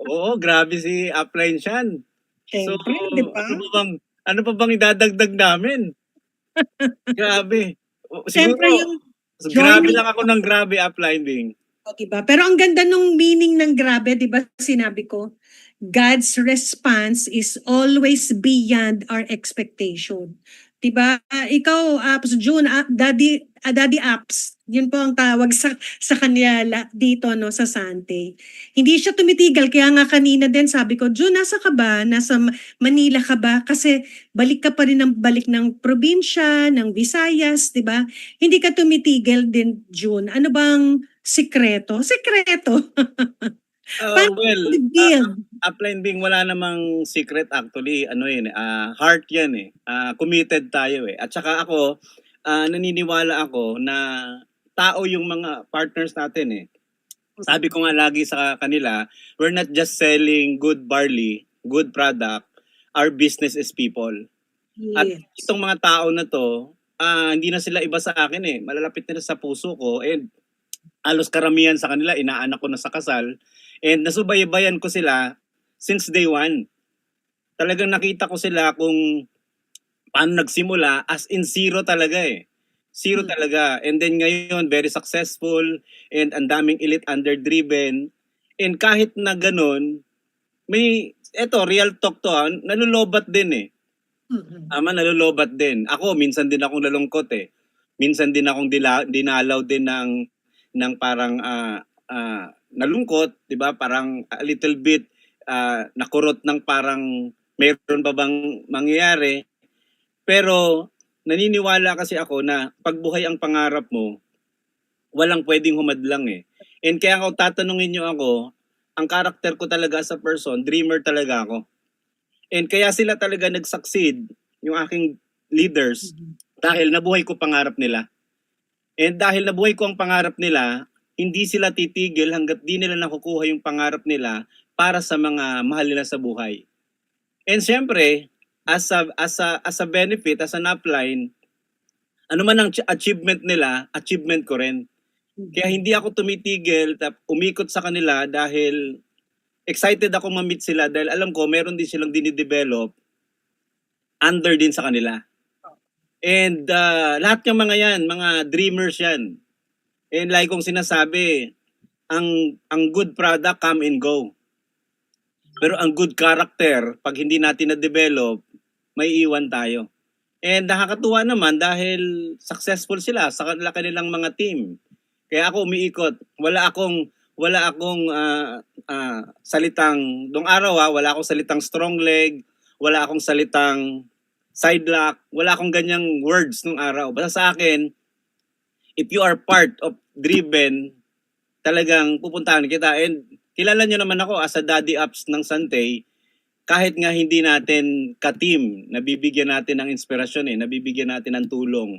Oo, grabe si Upline Shan. So, diba? ano pa bang idadagdag namin? Grabe. Siyempre Siguro, yung grabe journey- lang ako ng grabe, Upline Bing. O, diba? Pero ang ganda nung meaning ng grabe, di ba sinabi ko? God's response is always beyond our expectation. Diba? Ikaw, June, Daddy Apps, yun po ang tawag sa kanya dito no, sa Sante. Hindi siya tumitigal, kaya nga kanina din sabi ko, June, nasa ka ba? Nasa Manila ka ba? Kasi balik ka pa rin ng probinsya, ng Visayas, diba? Hindi ka tumitigil din, June. Ano bang sikreto? Upline Bing, wala namang secret actually. Heart yan eh. Committed tayo eh. At saka ako, naniniwala ako na tao yung mga partners natin eh. Sabi ko nga lagi sa kanila, we're not just selling good barley, good product. Our business is people. Yes. At itong mga tao na to, hindi na sila iba sa akin eh. Malalapit na sa puso ko and halos karamihan sa kanila, inaanak ko na sa kasal. And nasubaybayan ko sila since day one. Talagang nakita ko sila kung paano nagsimula as in zero talaga eh. Zero talaga. And then ngayon, very successful and ang daming elite underdriven. And kahit na ganun, real talk to nalulobat din eh. Nalulobat din. Ako, minsan din akong nalungkot eh. Minsan din akong dinalaw din ng parang nalungkot, 'di ba? Parang a little bit nakurot ng parang mayroon pa bang mangyayari. Pero naniniwala kasi ako na pagbuhay ang pangarap mo, walang pwedeng humadlang eh. And kaya kung tatanungin niyo ako, ang karakter ko talaga sa person, dreamer talaga ako. And kaya sila talaga nag-succeed, yung aking leaders, dahil nabuhay ko pangarap nila. And dahil nabuhay ko ang pangarap nila, hindi sila titigil hanggat di nila nakukuha yung pangarap nila para sa mga mahal nila sa buhay. And syempre, as a benefit, as an upline, ano man ang achievement nila, achievement ko rin. Kaya hindi ako tumitigil, umikot sa kanila dahil excited ako ma-meet sila dahil alam ko meron din silang dinidevelop under din sa kanila. And lahat ng mga yan, mga dreamers yan. And like kong sinasabi, ang good product come and go. Pero ang good character, pag hindi natin na-develop, may iwan tayo. And nakakatuwa naman dahil successful sila sa kanilang mga team. Kaya ako umiikot. Wala akong salitang, nung araw wala akong salitang strong leg, wala akong salitang side lock, wala akong ganyang words nung araw. Basta sa akin, if you are part of Driven, talagang pupuntahan kita. And kilala nyo naman ako as a daddy apps ng Sante, kahit nga hindi natin ka-team, nabibigyan natin ng inspirasyon nabibigyan natin ng tulong.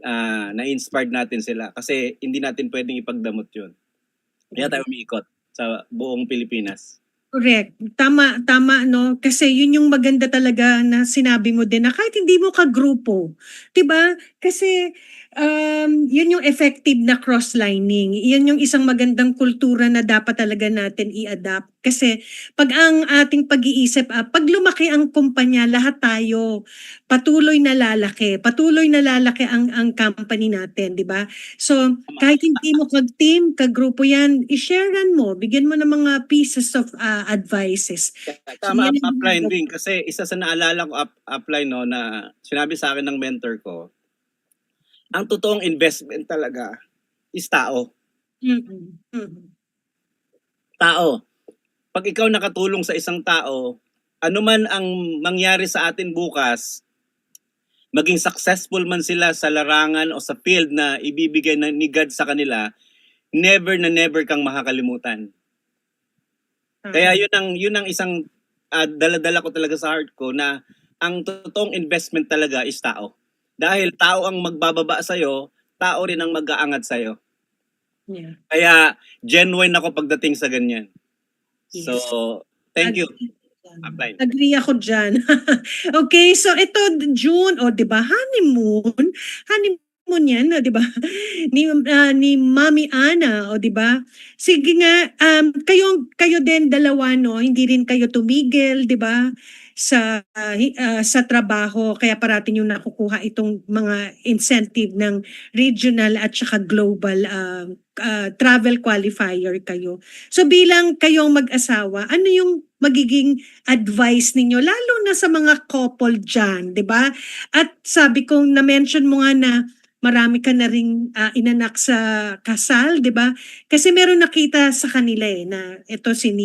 na-inspired natin sila kasi hindi natin pwedeng ipagdamot yun. Kaya tayo umiikot sa buong Pilipinas. Correct. Tama, tama, no? Kasi yun yung maganda talaga na sinabi mo din na kahit hindi mo ka-grupo, 'di ba? Kasi yun yung effective na cross-lining. Yun yung isang magandang kultura na dapat talaga natin i-adapt. Kasi pag ang ating pag-iisip, pag lumaki ang kumpanya, lahat tayo patuloy na lalaki. Patuloy na lalaki ang company natin, 'di ba? So, kahit hindi mo kag-team, kag-grupo yan, i-sharean mo, bigyan mo ng mga pieces of advices. Tama, yan yung- upline din kasi isa sa naalala ko upline no na sinabi sa akin ng mentor ko, ang totoong investment talaga is tao. Mm-mm. Mm-mm. Tao. Pag ikaw nakatulong sa isang tao, ano man ang mangyari sa atin bukas, maging successful man sila sa larangan o sa field na ibibigay ni God sa kanila, never na never kang makakalimutan. Kaya yun ang isang dala-dala ko talaga sa heart ko na ang totoong investment talaga is tao. Dahil tao ang magbababa sa'yo, tao rin ang mag-aangat sa'yo. Yeah. Kaya genuine ako pagdating sa ganyan. Yes. So, thank you. Upline. Agree ako dyan. Okay, so ito June, o 'di ba? Honeymoon yan, o 'di ba? Ni Mami Ana, o 'di ba? Sige nga, kayo din dalawa no, hindi rin kayo tumigil, 'di ba? Sa trabaho, kaya parating yung nakukuha itong mga incentive ng regional at saka global travel qualifier kayo. So bilang kayong mag-asawa, ano yung magiging advice ninyo lalo na sa mga couple dyan, 'di ba? At sabi ko na-mention mo nga na marami ka na ring inanak sa kasal, 'di ba? Kasi meron nakita sa kanila na ito si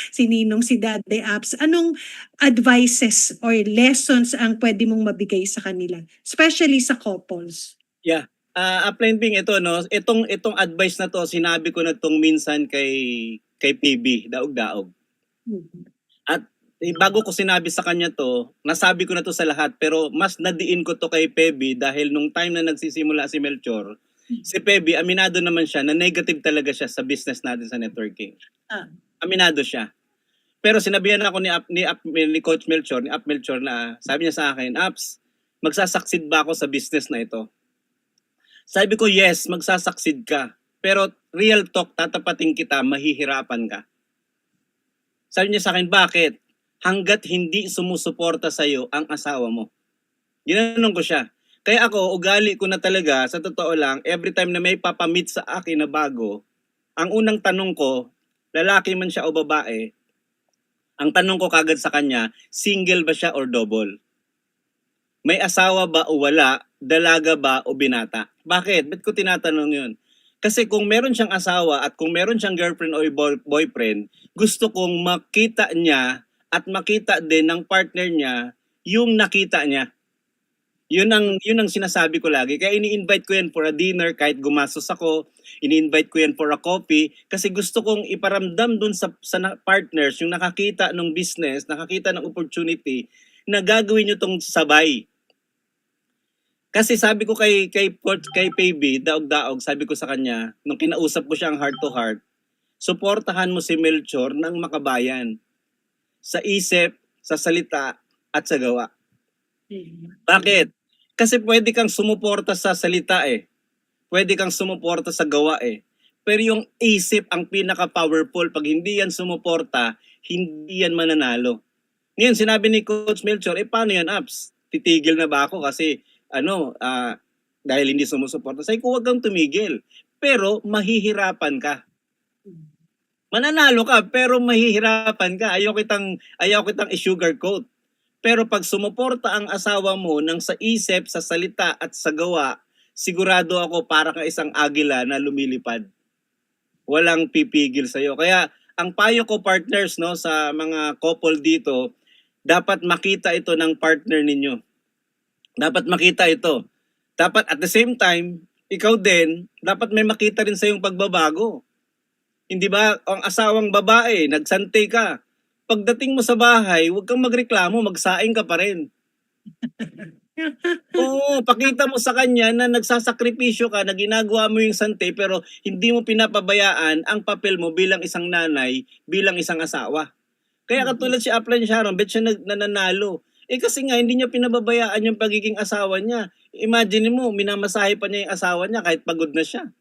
si Daddy Apps. Anong advices or lessons ang pwede mong mabigay sa kanila, especially sa couples? Yeah. Upline Bing, ito no, itong advice na to, sinabi ko na tong minsan kay PB, daog-daog. At bago ko sinabi sa kanya to, nasabi ko na to sa lahat, pero mas nadiin ko to kay Peby dahil nung time na nagsisimula si Melchor, si Peby, aminado naman siya na negative talaga siya sa business natin sa networking. Aminado siya. Pero sinabihan ako ni Coach Melchor, ni Up Melchor na sabi niya sa akin, Ups, magsasucceed ba ako sa business na ito? Sabi ko, yes, magsasucceed ka. Pero real talk, tatapating kita, mahihirapan ka. Sabi niya sa akin, bakit? Hanggat hindi sumusuporta sa'yo ang asawa mo. Ginanong ko siya. Kaya ako, ugali ko na talaga, sa totoo lang, every time na may papamit sa akin na bago, ang unang tanong ko, lalaki man siya o babae, ang tanong ko kagad sa kanya, single ba siya or double? May asawa ba o wala? Dalaga ba o binata? Bakit? Ba't ko tinatanong yun? Kasi kung meron siyang asawa at kung meron siyang girlfriend o boyfriend, gusto kong makita niya at makita din ng partner niya yung nakita niya. Yun ang sinasabi ko lagi. Kaya ini-invite ko yan for a dinner kahit gumastos ako. Ini-invite ko yan for a coffee kasi gusto kong iparamdam dun sa partners yung nakakita ng business, nakakita ng opportunity na gagawin nyo tong sabay. Kasi sabi ko kay Peby, daog-daog, sabi ko sa kanya, nung kinausap ko siyang heart to heart, suportahan mo si Melchor ng makabayan. Sa isip, sa salita, at sa gawa. Bakit? Kasi pwede kang sumuporta sa salita Pwede kang sumuporta sa gawa Pero yung isip ang pinaka-powerful. Pag hindi yan sumuporta, hindi yan mananalo. Ngayon, sinabi ni Coach Melchor, paano yan, Ups? Titigil na ba ako kasi dahil hindi sumusuporta? Sabi ko, huwag kang tumigil. Pero mahihirapan ka. Mananalo ka, pero mahihirapan ka. Ayaw kitang i-sugarcoat. Pero pag sumuporta ang asawa mo ng sa isip, sa salita at sa gawa, sigurado ako para ka isang agila na lumilipad. Walang pipigil sa'yo. Kaya ang payo ko partners no sa mga couple dito, dapat makita ito ng partner ninyo. Dapat makita ito. Dapat at the same time, ikaw din, dapat may makita rin sa iyong pagbabago. Hindi ba, ang asawang babae, nagsante ka. Pagdating mo sa bahay, huwag kang magreklamo, magsaing ka pa rin. Oo, pakita mo sa kanya na nagsasakripisyo ka, na ginagawa mo yung sante, pero hindi mo pinapabayaan ang papel mo bilang isang nanay, bilang isang asawa. Kaya katulad si Upline Sharon, bet siya nananalo. Kasi nga, hindi niya pinababayaan yung pagiging asawa niya. Imagine mo, minamasahe pa niya yung asawa niya kahit pagod na siya.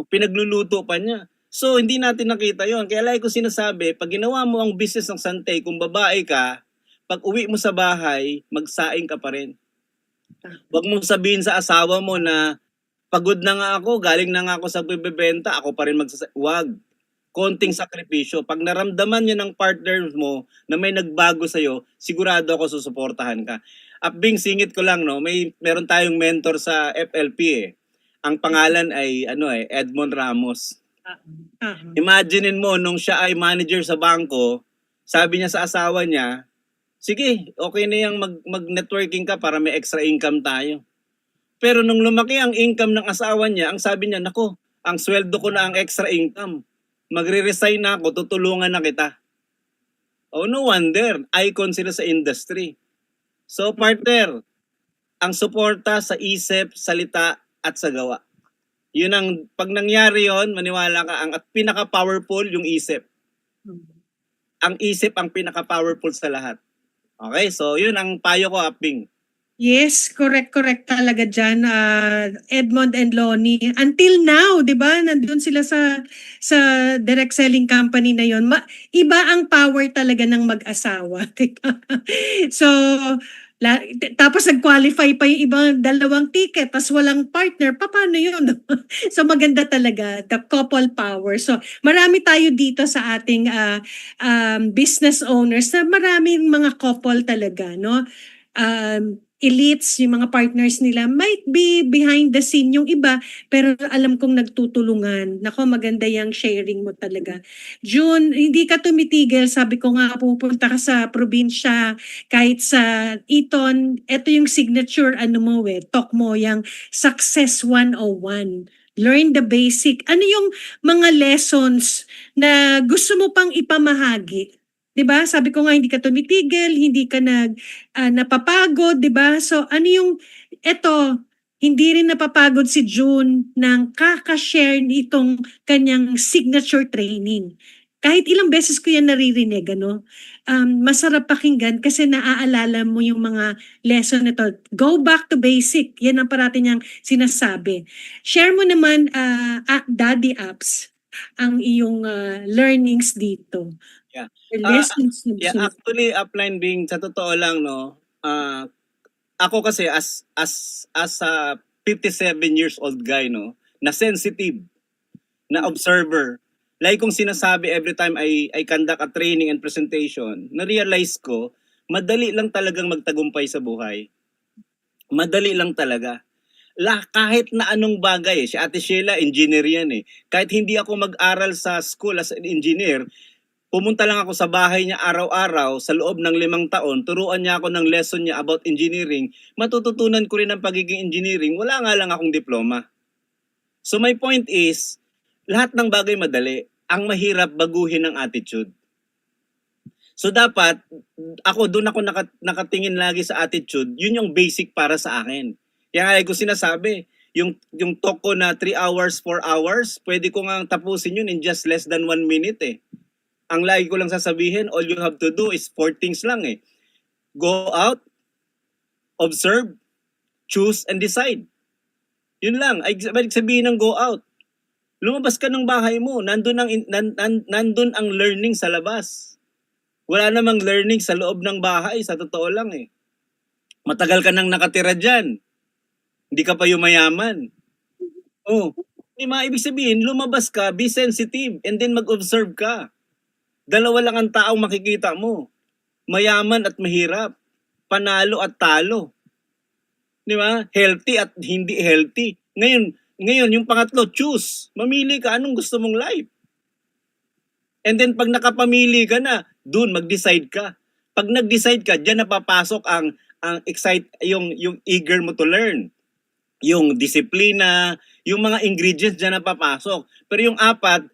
Pinagluluto pa niya. So, hindi natin nakita yon. Kaya lagi ko sinasabi, pag ginawa mo ang business ng sante, kung babae ka, pag uwi mo sa bahay, magsaing ka pa rin. Huwag mong sabihin sa asawa mo na, pagod na nga ako, galing na nga ako sa bibebenta, ako pa rin Huwag. Konting sakripisyo. Pag naramdaman niya ng partner mo na may nagbago sa'yo, sigurado ako susuportahan ka. Bing, singit ko lang, no? Meron tayong mentor sa FLP eh. Ang pangalan ay Edmond Ramos. Imaginein mo, nung siya ay manager sa bangko, sabi niya sa asawa niya, sige, okay na yung mag-networking ka para may extra income tayo. Pero nung lumaki ang income ng asawa niya, ang sabi niya, nako, ang sweldo ko na ang extra income. Magre-resign na ako, tutulungan na kita. Oh, no wonder, icon sila sa industry. So partner, ang suporta sa isip, salita, at sa gawa. Yun ang, pag nangyari yon, maniwala ka, ang pinaka-powerful yung isip. Ang isip ang pinaka-powerful sa lahat. Okay, so yun ang payo ko, Aping. Yes, correct talaga dyan, Edmond and Lonnie. Until now, di ba, nandun sila sa direct selling company na yon. Iba ang power talaga ng mag-asawa. Diba? So, tapos nag-qualify pa yung ibang dalawang ticket, tapos walang partner, paano yun? So maganda talaga, the couple power. So marami tayo dito sa ating business owners na maraming mga couple talaga, no? Elites, yung mga partners nila might be behind the scene yung iba, pero alam kong nagtutulungan. Nako, maganda yung sharing mo talaga. June, hindi ka tumitigil. Sabi ko nga, pupunta ka sa probinsya, kahit sa Eton, ito yung signature, talk mo, yung Success 101. Learn the basic. Ano yung mga lessons na gusto mo pang ipamahagi? 'Di ba? Sabi ko nga, hindi ka tumitigil, hindi ka napapagod, 'di ba? So ano yung hindi rin napapagod si June ng kaka-share nitong kanyang signature training. Kahit ilang beses ko yan naririnig, masarap pakinggan kasi naaalala mo yung mga lesson nito. Go back to basic. Yan ang parati niyang sinasabi. Share mo naman, Daddy Apps, ang iyong learnings dito. Yeah. Lessons Actually, Upline Bing, sa totoo lang, no, ako kasi as a 57 years old guy, no, na sensitive, na observer, like kong sinasabi every time I conduct a training and presentation, na-realize ko, madali lang talagang magtagumpay sa buhay. Madali lang talaga. Kahit na anong bagay, si Ate Sheila, engineer yan eh. Kahit hindi ako mag-aral sa school as an engineer, pumunta lang ako sa bahay niya araw-araw sa loob ng 5 taon, turuan niya ako ng lesson niya about engineering, matututunan ko rin ang pagiging engineering, wala nga lang akong diploma. So my point is, lahat ng bagay madali, ang mahirap baguhin ang attitude. So dapat, doon ako nakatingin lagi sa attitude, yun yung basic para sa akin. Kaya ko sinasabi, yung talk ko na 3 hours, 4 hours, pwede ko nga tapusin yun in just less than 1 minute eh. Ang lagi ko lang sasabihin, all you have to do is 4 things lang eh. Go out, observe, choose, and decide. Yun lang. Ay sabihin ng go out. Lumabas ka ng bahay mo. Nandun ang learning sa labas. Wala namang learning sa loob ng bahay. Sa totoo lang eh. Matagal ka nang nakatira dyan. Hindi ka pa yumayaman. Ibig sabihin, lumabas ka, be sensitive, and then mag-observe ka. Dalawa lang ang taong makikita mo. Mayaman at mahirap. Panalo at talo. Di ba? Healthy at hindi healthy. Ngayon, yung pangatlo, choose. Mamili ka anong gusto mong life. And then pag nakapamili ka na, dun mag-decide ka. Pag nag-decide ka, diyan napapasok ang yung eager mo to learn. Yung disiplina, yung mga ingredients diyan napapasok. Pero yung 4,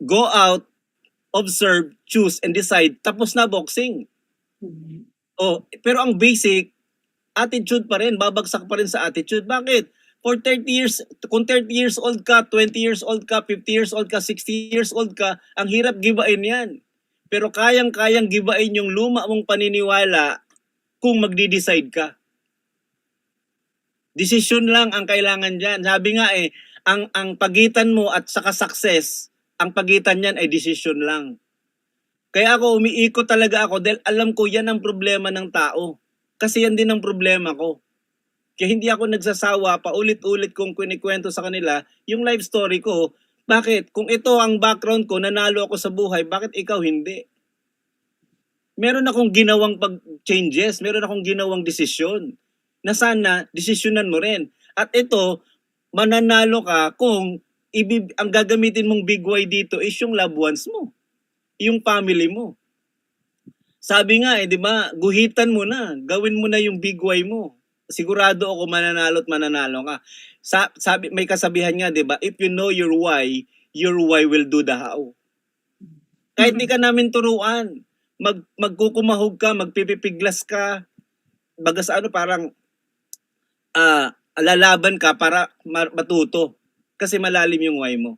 go out, observe, choose, and decide. Tapos na boxing. Pero ang basic, attitude pa rin, babagsak pa rin sa attitude. Bakit? For 30 years, kung 30 years old ka, 20 years old ka, 50 years old ka, 60 years old ka, ang hirap gibain yan. Pero kayang-kayang gibain yung luma mong paniniwala kung magdi-decide ka. Desisyon lang ang kailangan dyan. Sabi nga ang pagitan mo at saka success, ang pagitan yan ay desisyon lang. Kaya ako umiikot talaga ako dahil alam ko yan ang problema ng tao. Kasi yan din ang problema ko. Kaya hindi ako nagsasawa, paulit-ulit kong kwento sa kanila yung life story ko. Bakit? Kung ito ang background ko, nanalo ako sa buhay, bakit ikaw hindi? Meron akong ginawang changes, meron akong ginawang desisyon na sana desisyonan mo rin. At ito, mananalo ka kung ang gagamitin mong big Y dito is yung loved ones mo, yung family mo. Sabi nga di ba, guhitan mo na, gawin mo na yung big Y mo. Sigurado ako mananalo at mananalo ka. Sabi, may kasabihan nga, di ba, if you know your why will do the how. Kahit di ka namin turuan, magkukumahog ka, magpipipiglas ka, baga sa parang lalaban ka para matuto. Kasi malalim yung why mo.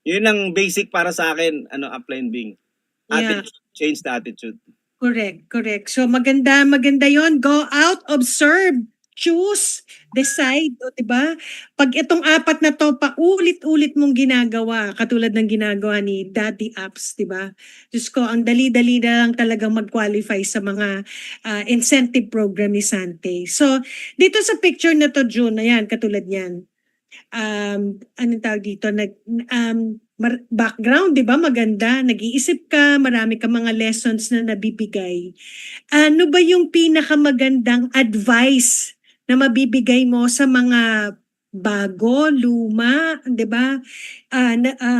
Yun ang basic para sa akin, upline being. Attitude, change the attitude. Correct. So maganda yon. Go out, observe, choose, decide, diba? Pag itong apat na to, paulit-ulit mong ginagawa, katulad ng ginagawa ni Daddy Apps, diba? Diyos ko, ang dali-dali na lang talagang mag-qualify sa mga incentive program ni Sante. So, dito sa picture na to, June, ayan, katulad yan. Anong tawag dito? Background, di ba? Maganda. Nag-iisip ka, marami ka mga lessons na nabibigay. Ano ba yung pinakamagandang advice na mabibigay mo sa mga bago, luma, di ba?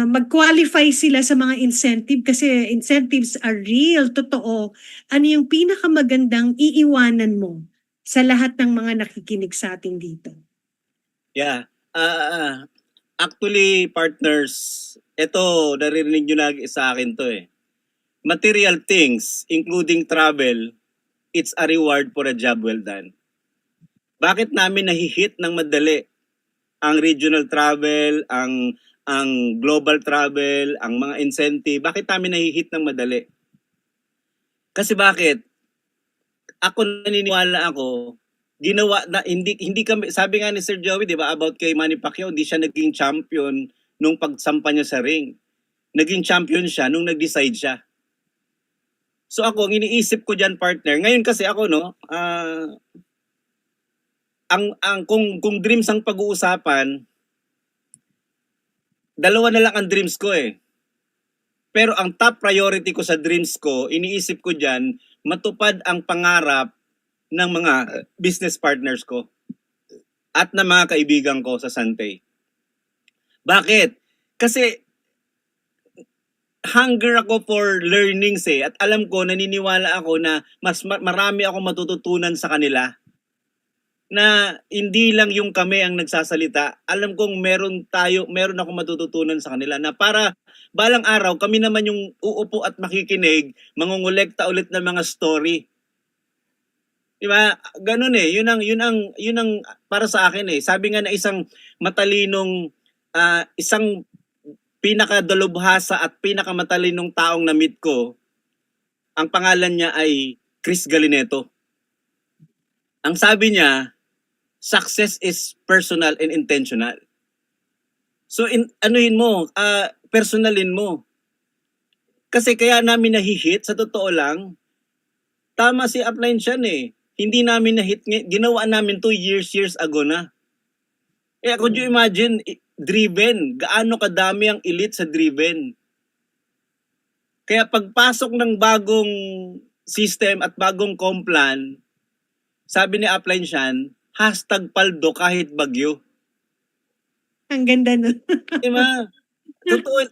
Mag-qualify sila sa mga incentive kasi incentives are real, totoo. Ano yung pinakamagandang iiwanan mo sa lahat ng mga nakikinig sa atin dito? Yeah. Actually, partners, ito, naririnig nyo lagi sa akin to Material things, including travel, it's a reward for a job well done. Bakit namin nahihit ng madali ang regional travel, ang global travel, ang mga incentive? Bakit namin nahihit ng madali? Kasi bakit? Naniniwala ako, ginawa na hindi kami, sabi nga ni Sir Joey, 'di ba, about kay Manny Pacquiao, hindi siya naging champion nung pagsampa niya sa ring. Naging champion siya nung nag-decide siya. So ako, ang iniisip ko diyan, partner, ngayon kasi ako kung dreams ang pag-uusapan, dalawa na lang ang dreams ko Pero ang top priority ko sa dreams ko, iniisip ko diyan, matupad ang pangarap ng mga business partners ko at ng mga kaibigan ko sa Sante. Bakit? Kasi hunger ako for learnings at alam ko, naniniwala ako na marami akong matututunan sa kanila. Na hindi lang yung kami ang nagsasalita. Alam kong meron akong matututunan sa kanila na para balang araw kami naman yung uupo at makikinig, mangungulekta ulit ng mga story. Diba? Ganun Yun ang para sa akin Sabi nga na isang matalinong, isang pinakadalubhasa at pinakamatalinong taong na-meet ko, ang pangalan niya ay Chris Galineto. Ang sabi niya, success is personal and intentional. So personalin mo. Kasi kaya namin nahihit, sa totoo lang, tama si upline siya Hindi namin na-hit, ginawa namin 2 years ago na. Could you imagine, driven, gaano kadami ang elite sa driven. Kaya pagpasok ng bagong system at bagong complan, sabi ni upline siyan, #paldo kahit bagyo. Ang ganda nun. Diba?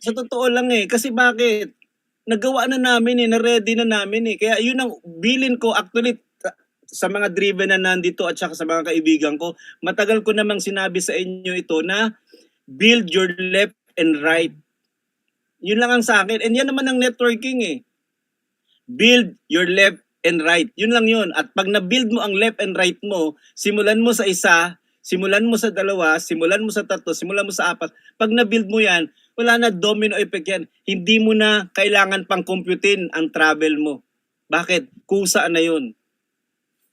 Sa totoo lang Kasi bakit? Nagawa na namin na-ready na namin Kaya yun ang bilin ko actually sa mga driven na nandito at saka sa mga kaibigan ko. Matagal ko namang sinabi sa inyo ito na build your left and right. Yun lang ang sa akin. And yan naman ang networking Build your left and right. Yun lang yun. At pag na-build mo ang left and right mo, simulan mo sa isa, simulan mo sa dalawa, simulan mo sa tatlo, simulan mo sa apat. Pag na-build mo yan, wala na domino effect yan. Hindi mo na kailangan pang computein ang travel mo. Bakit? Kusa na yun.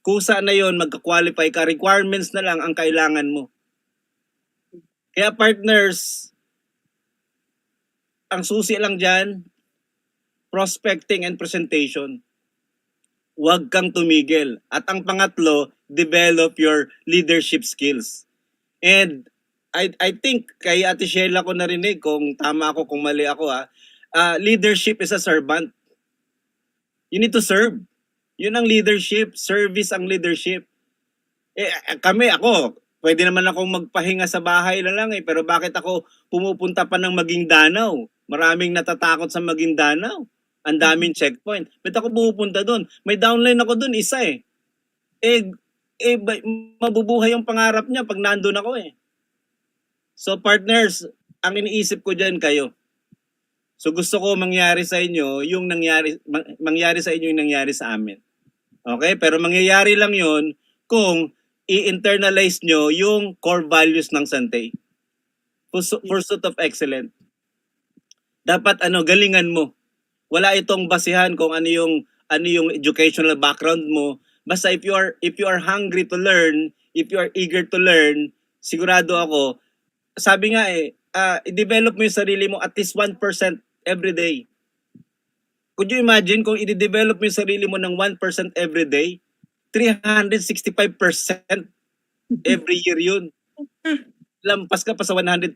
Kusa na yun, magka-qualify ka. Requirements na lang ang kailangan mo. Kaya partners, ang susi lang dyan, prospecting and presentation. Huwag kang tumigil. At ang pangatlo, develop your leadership skills. And I think kay Ate Sheila ko narinig, kung tama ako, kung mali ako leadership is a servant. You need to serve. Yun ang leadership. Service ang leadership. Ako, pwede naman akong magpahinga sa bahay na lang pero bakit ako pumupunta pa ng Maging Danau? Maraming natatakot sa Maging Danau. Ang daming checkpoint. Ba't ako pupunta doon? May downline ako doon, isa mabubuhay yung pangarap niya pag nandun ako So partners, ang iniisip ko dyan kayo. So gusto ko mangyari sa inyo yung mangyari sa inyo yung nangyari sa amin. Okay? Pero mangyayari lang yon kung i-internalize nyo yung core values ng Santay. Pursuit of excellence. Dapat galingan mo. Wala itong basihan kung ano yung educational background mo. Basta if you are hungry to learn, if you are eager to learn, sigurado ako, sabi nga i-develop mo yung sarili mo at least 1% every day. Could you imagine kung i-develop mo yung sarili mo ng 1% every day? 365% every year yun. Lampas ka pa sa 100%.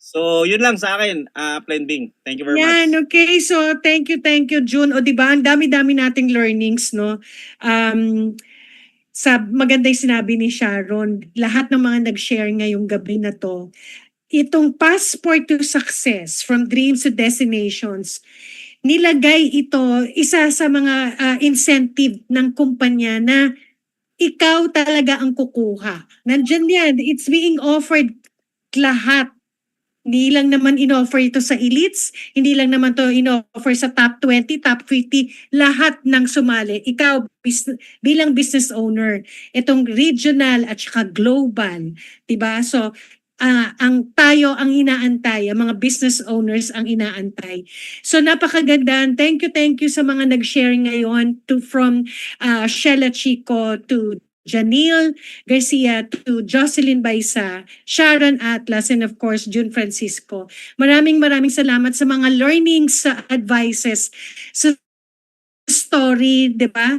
So, yun lang sa akin, Plain Bing. Thank you very much. Okay. So, thank you, June. O, diba, ang dami-dami nating learnings, no? Sa maganda yung sinabi ni Sharon, lahat ng mga nag-share ngayong gabi na to, itong passport to success, from dreams to destinations, nilagay ito, isa sa mga incentive ng kumpanya na ikaw talaga ang kukuha. Nandyan yan. It's being offered lahat. Hindi lang naman in-offer ito sa elites, hindi lang naman to in-offer sa top 20, top 50, lahat ng sumali. Ikaw bilang business owner, itong regional at saka global, 'di ba? So tayo ang inaantay, ang mga business owners ang inaantay. So napakaganda. Thank you sa mga nag-share ngayon from Sheila Chico to Janille Garcia to Jocelyn Baisa, Sharon Atlas, and of course, June Francisco. Maraming salamat sa mga learnings, sa advices, sa story, di ba?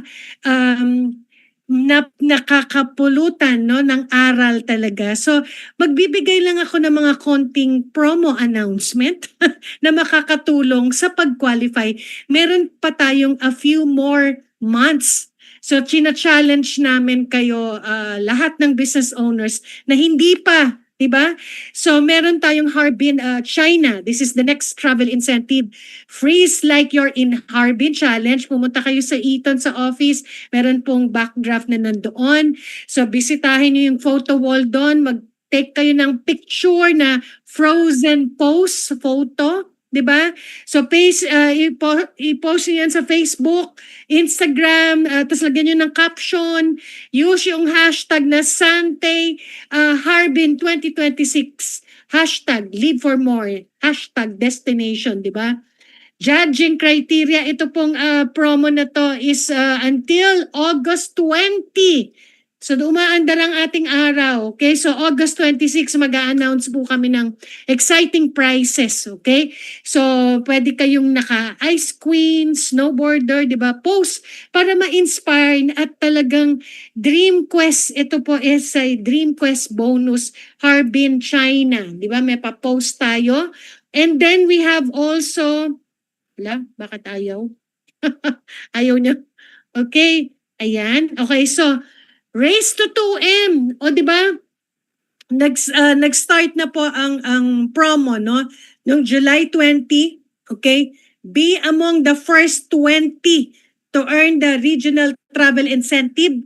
Nakakapulutan ng aral talaga. So, magbibigay lang ako ng mga konting promo announcement na makakatulong sa pag-qualify. Meron pa tayong a few more months. So, china-challenge namin kayo, lahat ng business owners na hindi pa, diba? So, meron tayong Harbin, China. This is the next travel incentive. Freeze like you're in Harbin Challenge. Pumunta kayo sa Eton sa office. Meron pong backdraft na nandoon. So, bisitahin nyo yung photo wall doon. Mag-take kayo ng picture na frozen pose photo. Diba? So, i-post nyo yan sa Facebook, Instagram, tapos lagyan nyo ng caption, use yung hashtag na Santay Harbin 2026, hashtag Live for More, hashtag Destination, diba? Judging criteria, ito pong promo na to is until August 20. So, umaandar ang ating araw. Okay? So, August 26, mag-a-announce po kami ng exciting prizes. Okay? So, pwede kayong naka-ice queen, snowboarder, di ba? Post para ma-inspire at talagang Dream Quest. Ito po is a Dream Quest bonus Harbin, China. Di ba? May pa-post tayo. And then, we have also... bakit ayaw? Ayaw niya. Okay. Ayan. Okay, so... Race to 2M. O, di ba? Nag-start na po ang promo, no? Noong July 20, okay? Be among the first 20 to earn the regional travel incentive.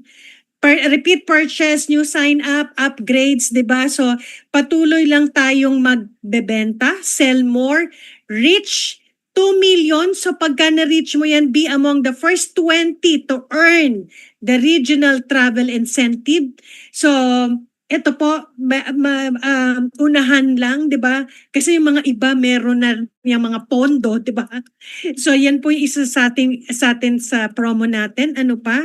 Repeat purchase, new sign-up, upgrades, di ba? So, patuloy lang tayong magbebenta, sell more, reach 2 million. So pagka na-reach mo yan, be among the first 20 to earn the regional travel incentive. So ito po, unahan lang, di ba? Kasi yung mga iba meron na yung mga pondo, di ba? So yan po yung isa sa atin sa promo natin. Ano pa?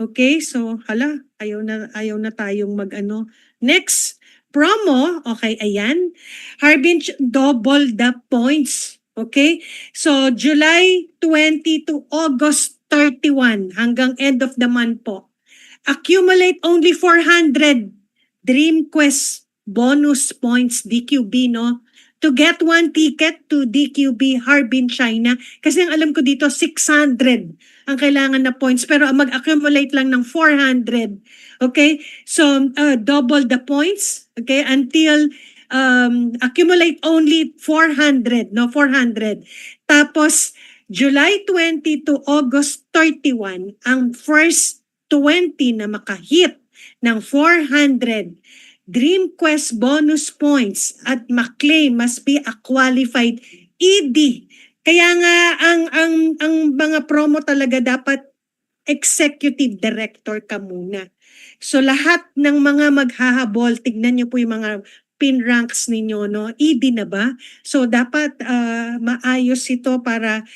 Okay, so ayaw na tayong mag-ano. Next promo, okay, ayan. Harbin, double the points. Okay? So July 20 to August 31 hanggang end of the month po. Accumulate only 400 Dream Quest bonus points DQB, no? To get one ticket to DQB Harbin, China. Kasi ang alam ko dito, 600 ang kailangan na points. Pero mag-accumulate lang ng 400. Okay? So, double the points. Okay? Until accumulate only 400. No? 400. Tapos, July 20 to August 31, ang first 20 na makahit ng 400 Dream Quest bonus points at maklaim must be a qualified ED. Kaya nga ang mga promo talaga dapat executive director ka muna. So lahat ng mga maghahabol, tignan niyo po yung mga pin ranks ninyo, no? ED na ba? So dapat maayos ito para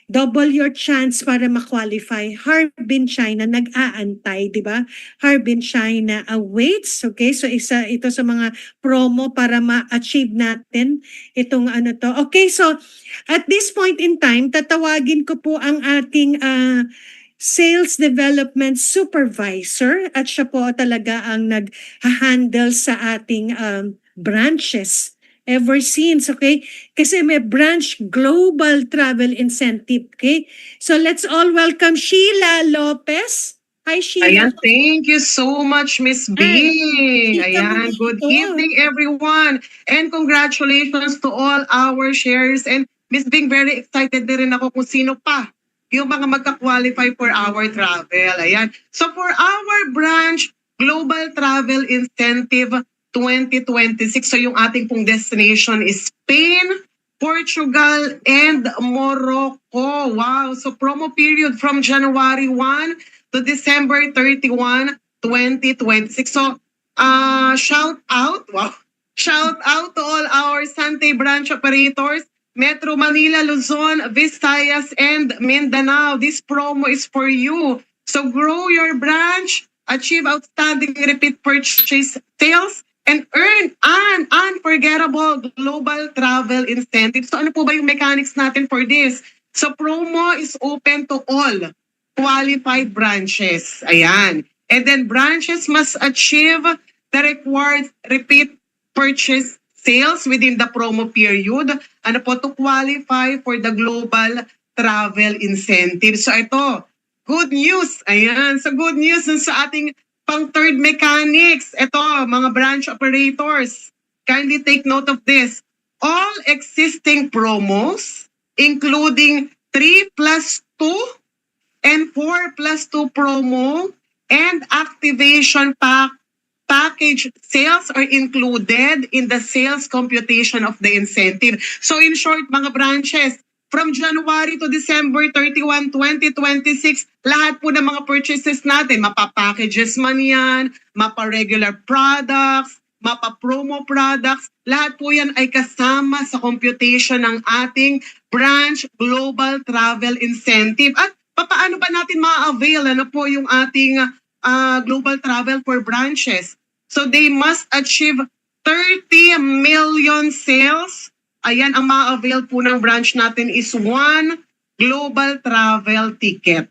double your chance para ma-qualify. Harbin, China, nag-aantay, di ba? Harbin, China awaits. Okay, so ito sa mga promo para ma-achieve natin itong ano to. Okay, so at this point in time, tatawagin ko po ang ating Sales Development Supervisor at siya po talaga ang nag-handle sa ating branches ever since, okay? Kasi may branch Global Travel Incentive, okay? So let's all welcome Sheila Lopez. Hi, Sheila. Ayan, thank you so much, Miss Bing. Ayan, good evening, everyone. And congratulations to all our shares. And Miss Bing, very excited din rin ako kung sino pa yung mga magka-qualify for our travel. Ayan. So for our branch Global Travel Incentive 2026. So yung ating pong destination is Spain, Portugal, and Morocco. Wow! So promo period from January 1 to December 31, 2026. So shout out, wow! Shout out to all our Sante branch operators, Metro Manila, Luzon, Visayas, and Mindanao. This promo is for you. So grow your branch, achieve outstanding repeat purchase sales, and earn an unforgettable global travel incentive. So ano po ba yung mechanics natin for this? So promo is open to all qualified branches. Ayan. And then branches must achieve the required repeat purchase sales within the promo period. Ano po to qualify for the global travel incentive. So ito, good news. Ayan. So good news sa ating pang third mechanics, ito, mga branch operators, kindly take note of this. All existing promos, including 3+2 and 4+2 promo and activation package sales are included in the sales computation of the incentive. So in short, mga branches, from January to December 31, 2026, lahat po ng mga purchases natin, mapa-packages man yan, mapa-regular products, mapa-promo products, lahat po yan ay kasama sa computation ng ating branch Global Travel Incentive. At paano ba natin ma-avail? Ano po yung ating global travel for branches? So they must achieve 30 million sales. Ayan, ang ma-avail po ng branch natin is 1 global travel ticket.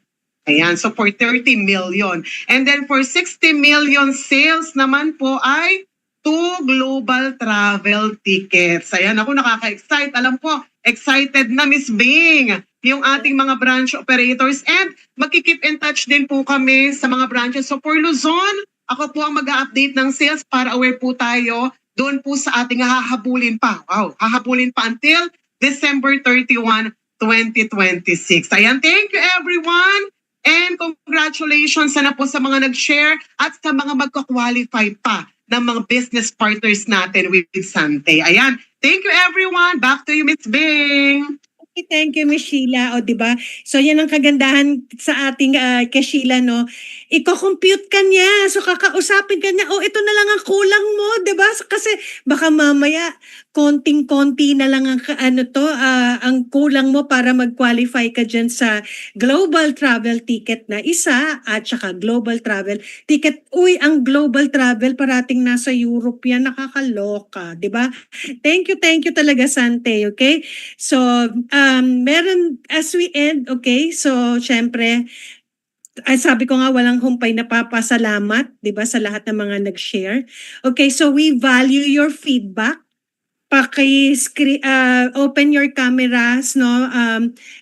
Ayan, so for 30 million. And then for 60 million sales naman po ay 2 global travel tickets. Ayan, ako nakaka-excite. Alam ko, excited na Miss Bing yung ating mga branch operators. And magkikeep in touch din po kami sa mga branches. So for Luzon, ako po ang mag-update ng sales para aware po tayo doon po sa ating hahabulin pa. Wow, hahabulin pa until December 31, 2026. Ayan, thank you everyone. And congratulations sana po sa mga nag-share at sa mga magka-qualify pa ng mga business partners natin with Sante. Ayan, thank you everyone. Back to you, Miss Bing. Thank you, Miss Sheila. O, di ba? So, yan ang kagandahan sa ating kay Sheila, no? Iko-compute ka niya. So, kakausapin ka niya, ito na lang ang kulang mo, di ba? Kasi baka mamaya, konting-konti na lang ang, ang kulang mo para mag-qualify ka dyan sa global travel ticket na isa at saka global travel ticket. Uy, ang global travel parating nasa Europe yan. Nakakaloka, di ba? Thank you talaga, Sante, okay? So, meron, as we end, okay, so, syempre, ay sabi ko nga, walang humpay na papasalamat, di ba, sa lahat ng mga nag-share. Okay, so we value your feedback. Open your cameras, no?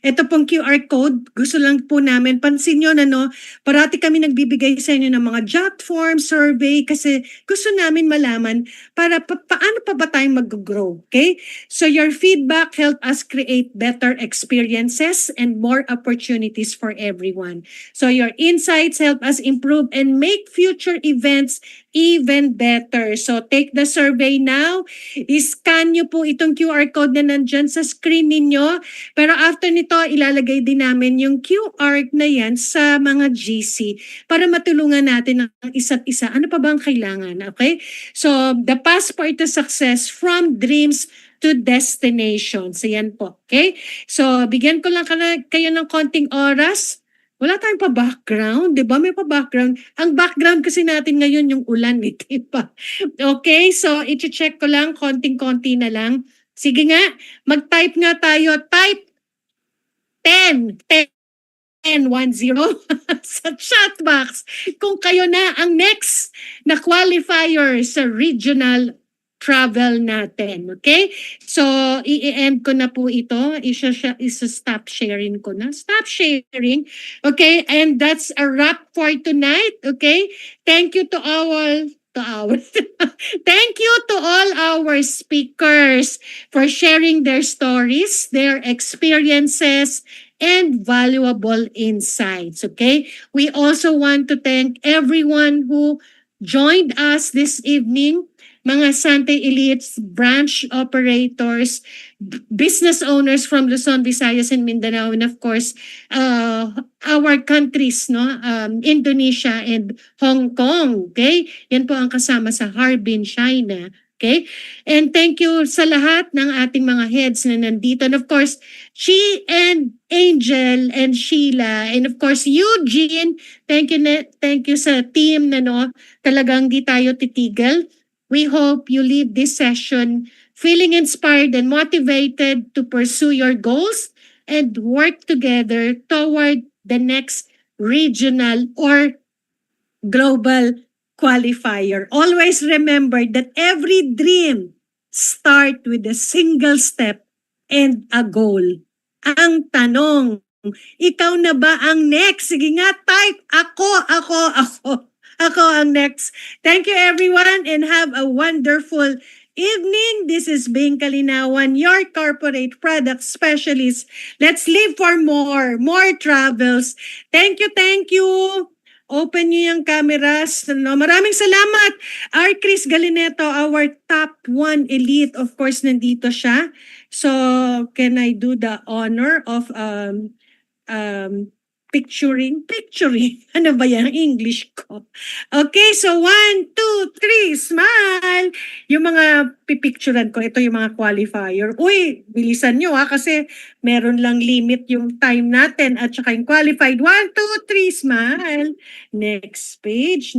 Ito pong QR code, gusto lang po namin, pansin nyo na, no? Parati kami nagbibigay sa inyo ng mga jot form, survey, kasi gusto namin malaman para paano pa ba tayo mag-grow, okay? So your feedback help us create better experiences and more opportunities for everyone. So your insights help us improve and make future events even better. So take the survey now. I-scan nyo po itong QR code na nandyan sa screen ninyo. Pero after nito, ilalagay din namin yung QR na yan sa mga GC para matulungan natin ang isa't isa. Ano pa ba ang kailangan? Okay? So the passport to success from dreams to destination. So yan po. Okay? So bigyan ko lang kayo ng konting oras. Wala tayong pa-background, di ba? May pa-background. Ang background kasi natin ngayon yung ulan, di ba? Okay, so i-check ko lang, konting-konti na lang. Sige nga, mag-type nga tayo. Type 10 sa chat box kung kayo na ang next na qualifier sa regional travel natin. Okay? So, i-end ko na po ito. Isa-stop sharing ko na. Stop sharing. Okay? And that's a wrap for tonight. Okay? Thank you to thank you to all our speakers for sharing their stories, their experiences, and valuable insights. Okay? We also want to thank everyone who joined us this evening, mga Sante Elites branch operators, business owners from Luzon, Visayas, and Mindanao, and of course, our countries, no, Indonesia and Hong Kong. Okay? Yan po ang kasama sa Harbin, China. Okay? And thank you sa lahat ng ating mga heads na nandito. And of course, Chi and Angel and Sheila, and of course, Eugene, thank you sa team na, no, talagang di tayo titigil. We hope you leave this session feeling inspired and motivated to pursue your goals and work together toward the next regional or global qualifier. Always remember that every dream starts with a single step and a goal. Ang tanong, ikaw na ba ang next? Sige nga, type ako. Ako ang next. Thank you everyone and have a wonderful evening. This is Bing Kalinawan, your corporate product specialist. Let's live for more travels. Thank you. Open nyo yung cameras. Maraming salamat. Our Chris Galineto, our top 1 elite. Of course, nandito siya. So, can I do the honor of picturing? Ano ba yan? English ko. Okay, so 1, 2, 3, smile! Yung mga pipicturan ko, ito yung mga qualifier. Uy, bilisan nyo kasi meron lang limit yung time natin at saka yung qualified. 1, 2, 3, smile! Next page.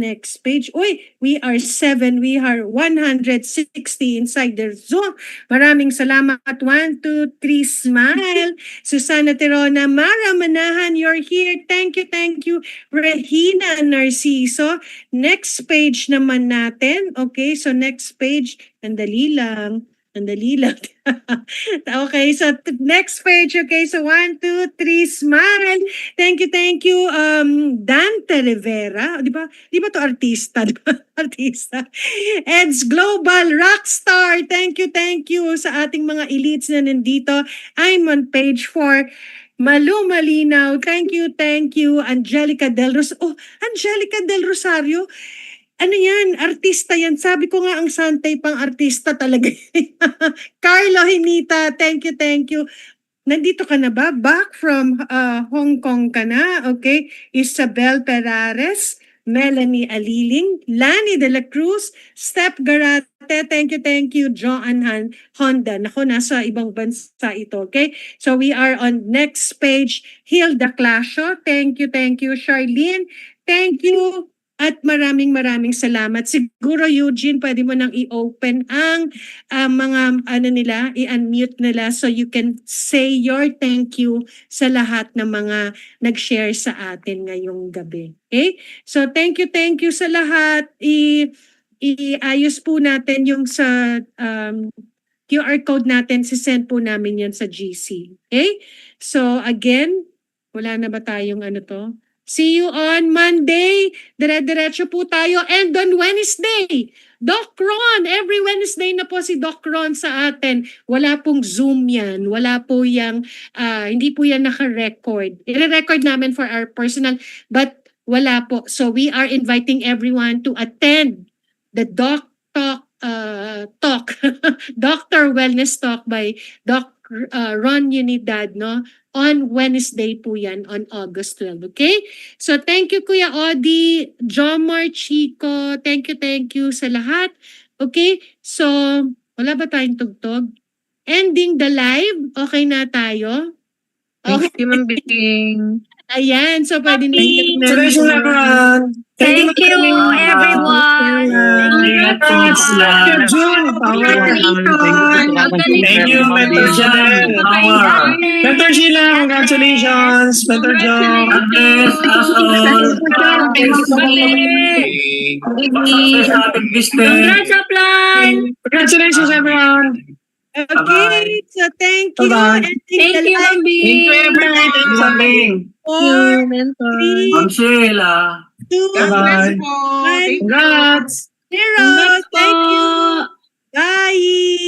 Uy, we are 7. We are 160 inside the Zoom. Maraming salamat. 1, 2, 3, smile! Susana Terona, Mara Manahan, you're here. Thank you. Regina Narciso. Next page naman natin. Okay, so next page. Andali lang. Okay, so next page. Okay, so 1, 2, 3, smile. Thank you. Dante Rivera. Di ba to artista? Artista. Ed's Global Rockstar. Thank you sa ating mga elites na nandito. I'm on page 4. Malu Malinaw, thank you. Angelica Del Rosario. Angelica Del Rosario. Ano yan? Artista yan. Sabi ko nga ang Santay pang artista talaga. Carlo Hinita, thank you. nandito ka na ba? Back from Hong Kong ka na, okay? Isabel Perares, Melanie Aliling, Lani De La Cruz, Steph Garate, thank you, Joanne Honda. Naku, nasa ibang bansa ito, okay? So we are on next page, Hilda Clasio, thank you, Charlene, thank you, at maraming salamat. Siguro, Eugene, pwede mo nang i-open ang mga i-unmute nila so you can say your thank you sa lahat ng mga nag-share sa atin ngayong gabi. Okay? So, thank you sa lahat. Iayos po natin yung sa QR code natin. Sisend po namin yan sa GC. Okay? So, again, wala na ba tayong See you on Monday. Dire-diretso po tayo. And on Wednesday, Doc Ron. Every Wednesday na po si Doc Ron sa atin. Wala pong Zoom yan. Wala po yung, hindi po yan naka-record. I-record namin for our personal, but wala po. So we are inviting everyone to attend the Doc Talk, Doctor Wellness Talk by Doc Ron Unidad, no? On Wednesday po yan, on August 12, okay? So thank you Kuya Odi, Jomar Chico, thank you sa lahat. Okay? So, wala ba tayong tugtog? Ending the live, okay na tayo? Okay. Thank you, Ma'am Bing. Ayan, so pwede na Congratulations, everyone! Thank you, everyone. Thank you, Mentor Jan. Mentor Sheila, congratulations. Mentor John. Congrats, Upline. Congratulations, everyone. Okay, so thank you. Bye-bye. Thank you, Ma'am Bing. Thank you, everyone. Thank you, Ma'am Bing. 4, Mentor. 3, Sheila. 2, Bye-bye. 1. Congrats. Zero. Thank you. Bye.